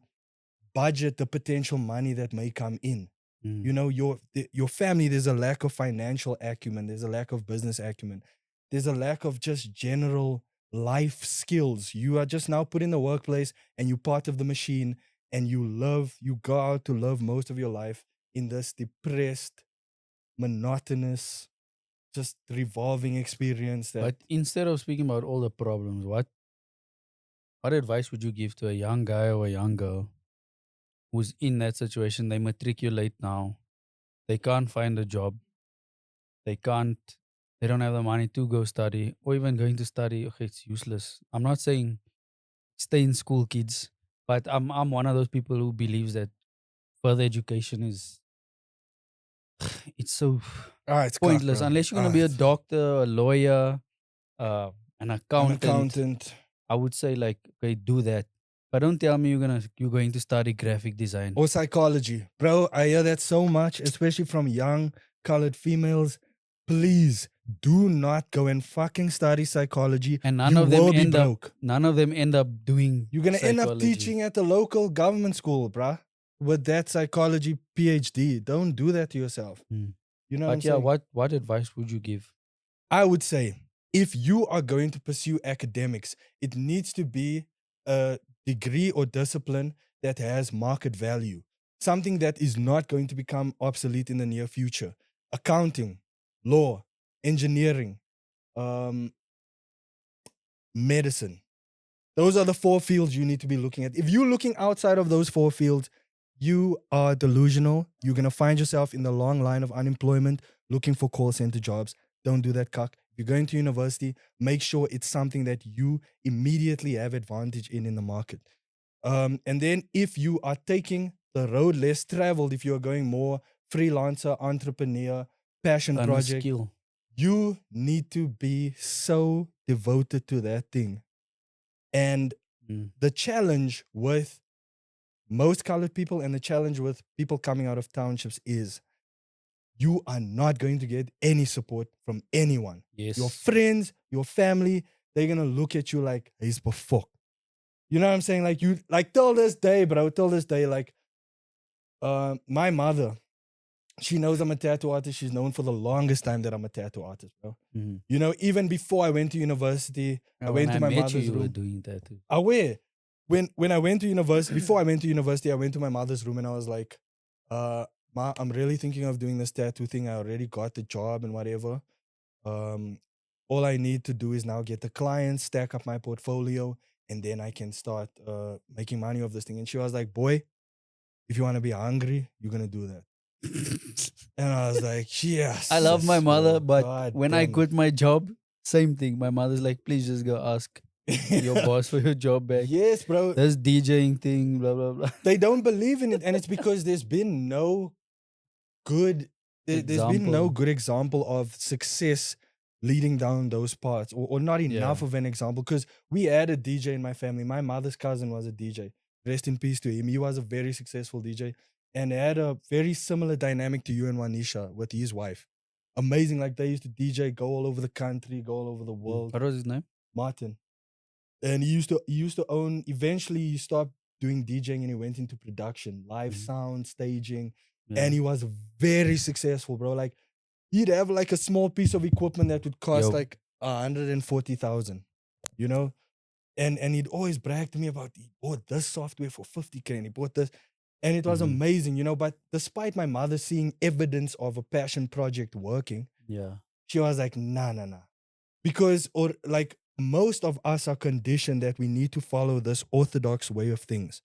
budget the potential money that may come in. Mm. You know, your family, there's a lack of financial acumen, there's a lack of business acumen, there's a lack of just general life skills. You are just now put in the workplace and you're part of the machine and you go out to live most of your life in this depressed, monotonous, just revolving experience that But instead of speaking about all the problems, what advice would you give to a young guy or a young girl who's in that situation? They matriculate now. They can't find a job. They don't have the money to go study or even going to study. Okay, it's useless. I'm not saying stay in school, kids, but I'm one of those people who believes that further education is it's so it's pointless bro. unless you're gonna be a doctor, a lawyer, an an accountant. accountant I would say like okay, do that. But don't tell me you're going to study graphic design. or psychology. Bro, I hear that so much, especially from young colored females. Please do not go and fucking study psychology. And none you of them will be end up broke. none of them end up doing You're gonna end up psychology. teaching at the local government school, bruh, with that psychology PhD. Don't do that to yourself. Mm. You know what I'm But yeah, saying? what advice would you give? I would say if you are going to pursue academics, it needs to be a degree or discipline that has market value, something that is not going to become obsolete in the near future. Accounting, law, engineering, medicine. Those are the 4 fields you need to be looking at. If you're looking outside of those 4 fields, you are delusional. You're going to find yourself in the long line of unemployment looking for call center jobs. Don't do that, cuck. If you're going to university, make sure it's something that you immediately have advantage in the market. And then if you are taking the road less traveled, if you are going more freelancer, entrepreneur, passion Learn a project, skill. you need to be so devoted to that thing. And the challenge with most colored people and the challenge with people coming out of townships is you are not going to get any support from anyone. Yes. Your friends, your family, they're gonna look at you like he's before. You know what I'm saying? Like you, like till this day, bro. Till this day, like my mother, she knows I'm a tattoo artist. She's known for the longest time that I'm a tattoo artist, bro. Mhm. You know, even before I went to university, I When went to I my met you, mother's you were room. doing that too. Aware. When I went to university, before I went to university, I went to my mother's room and I was like, Ma, I'm really thinking of doing this tattoo thing. I already got the job and whatever. Um, all I need to do is now get the clients, stack up my portfolio, and then I can start making money of this thing. And she was like, boy, if you want to be hungry, you're gonna do that. And I was like, yes. I love my mother, but God when I damn quit my job, same thing. My mother's like, please just go ask it. your boss for your job back. Yes, bro. This DJing thing, blah blah blah. They don't believe in it, and it's because there's been no good there's been no Example. good example of success leading down those paths, or not enough Yeah. of an example, because we had a DJ in my family. My mother's cousin was a DJ. Rest in peace to him. He was a very successful DJ and had a very similar dynamic to you and Wanisha with his wife. Amazing. Like they used to DJ, go all over the country, go all over the world. What was his name? Martin. And he used to own, eventually he stopped doing DJing and he went into production, live sound, staging. Yeah. And he was very successful, bro. Like he'd have like a small piece of equipment that would cost Yo. like 140,000, you know? And he'd always brag to me about he bought this software for 50K and he bought this. And it was Mhm. amazing, you know. But despite my mother seeing evidence of a passion project working, Yeah. she was like, nah. Because, or like most of us are conditioned that we need to follow this orthodox way of things.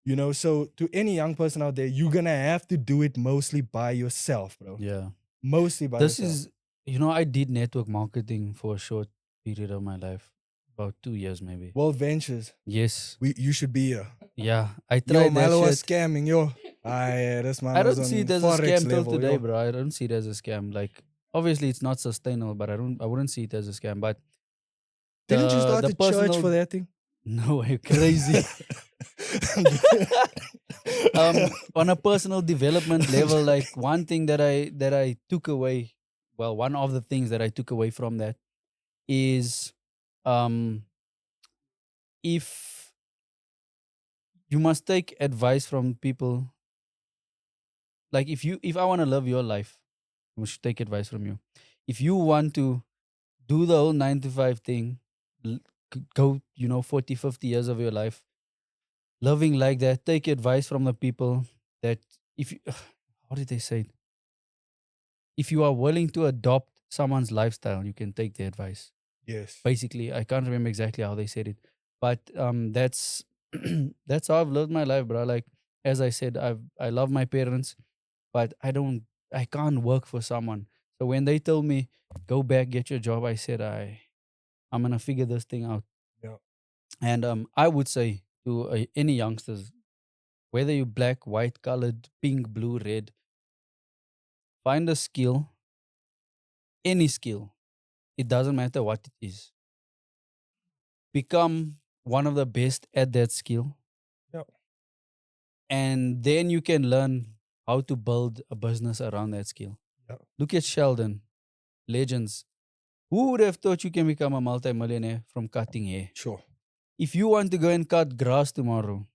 You know, so to any young person out there, you're gonna have to do it mostly by yourself, bro. Yeah. Mostly by This yourself. is, I did network marketing for a short period of my life, about 2 years maybe. World Ventures, Yes. you should be here. Yeah. I Yo, tried that Milo was shit. scamming, yo. This man I was don't see on it as a Forex scam till level, today, yo. bro. I don't see it as a scam. Like, obviously, it's not sustainable, but I wouldn't see it as a scam. But Didn't you start the a church personal, for that thing? no, you're crazy. On a personal development level, like one thing that I took away, well, one of the things that I took away from that is, um, if you must take advice from people, like if I want to live your life, I should take advice from you. If you want to do the whole 9 to 5 thing, go 40, 50 years of your life living like that, take advice from the people that, if you how did they say it, if you are willing to adopt someone's lifestyle, you can take the advice. Yes. Basically, I can't remember exactly how they said it, but that's that's how I've lived my life, bro. Like, as I said, I love my parents, but I can't work for someone. So when they told me go back, get your job, I said I'm gonna figure this thing out. Yeah. And I would say to any youngsters, whether you're black, white, colored, pink, blue, red, find a skill, any skill. It doesn't matter what it is. Become one of the best at that skill, Yeah. and then you can learn how to build a business around that skill. Yeah. Look at Sheldon, legends. Who would have thought you can become a multimillionaire from cutting hair? Sure. If you want to go and cut grass tomorrow,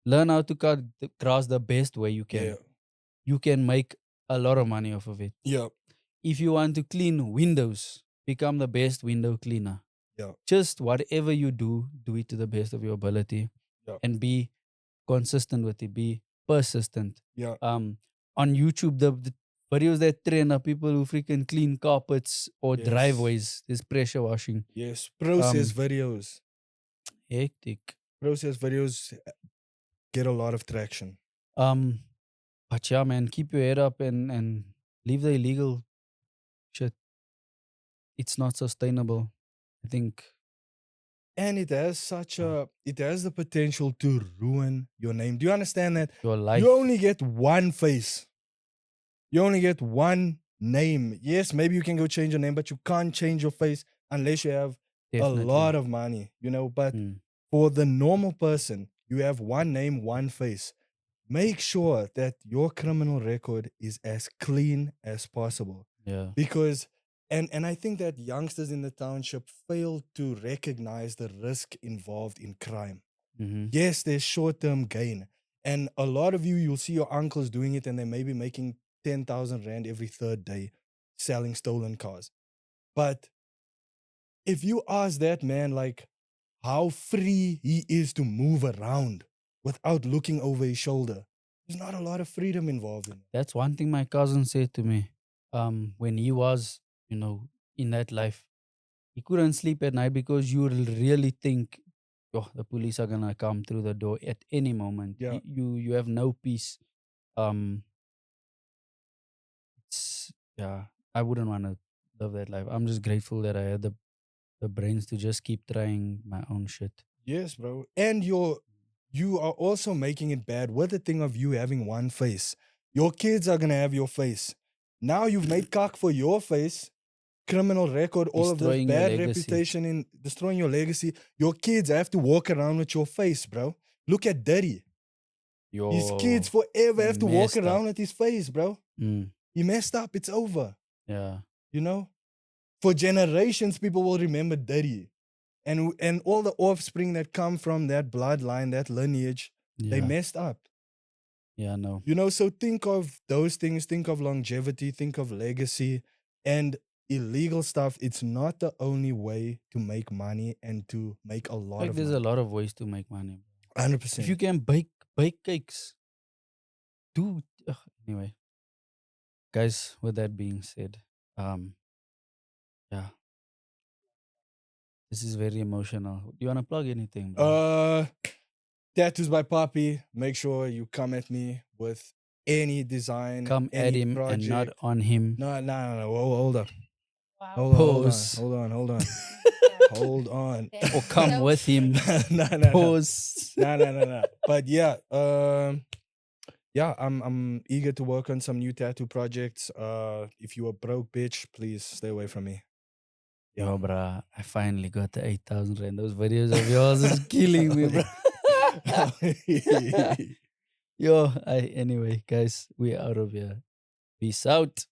learn how to cut the grass the best way you can. Yeah. You can make a lot of money off of it. Yeah. If you want to clean windows, become the best window cleaner. Yeah. Just whatever you do it to the best of your ability. Yeah. And be consistent with it. Be persistent. Yeah. On YouTube, the videos that trend are people who freaking clean carpets or Yes. driveways. There's pressure washing. Yes. Process videos. Hectic. Process videos get a lot of traction. But yeah, man, keep your head up and leave the illegal shit. It's not sustainable. I think And it has it has the potential to ruin your name. Do you understand that? your life. You only get one face. You only get one name. Yes, maybe you can go change your name, but you can't change your face unless you have Definitely. a lot of money, But for the normal person, you have one name, one face. Make sure that your criminal record is as clean as possible. Yeah. Because And I think that youngsters in the township fail to recognize the risk involved in crime. Mm-hmm. Yes, there's short-term gain. And a lot of you'll see your uncles doing it and they may be making 10,000 Rand every third day selling stolen cars. But if you ask that man, like, how free he is to move around without looking over his shoulder, there's not a lot of freedom involved in it. That's one thing my cousin said to me. When he was, in that life, he couldn't sleep at night because you really think, oh, the police are gonna come through the door at any moment. Yeah. You have no peace. Um, yeah, I wouldn't want to live that life. I'm just grateful that I had the brains to just keep trying my own shit. Yes, bro. And you are also making it bad with the thing of you having one face. Your kids are gonna have your face. Now you've made cock for your face, criminal record, all of this Destroying your bad legacy. reputation in destroying your legacy. Your kids have to walk around with your face, bro. Look at Daddy. His kids forever have to walk messed up. around with his face, bro. Mm, He messed up. It's over. yeah. You know? For generations, people will remember Daddy. And all the offspring that come from that bloodline, that lineage, they Yeah. messed up. Yeah, no. You know, so think of those things, think of longevity, think of legacy, and illegal stuff. It's not the only way to make money and to make a lot Like of there's money. a lot of ways to make money. 100%. If you can bake cakes, do anyway. Guys, with that being said, yeah. This is very emotional. Do you wanna plug anything, bro? Tattoos by Poppy. Make sure you come at me with any design, Come any at him project. and not on him. No. Hold up. Wow. Pause. Hold on. Hold on. Or come with him. No. Pause. No. But yeah, I'm eager to work on some new tattoo projects. If you a broke bitch, please stay away from me. Yo, bruh, I finally got the 8,000 Rand. Those videos of yours is killing me, bro. Yo, anyway, guys, we out of here. Peace out.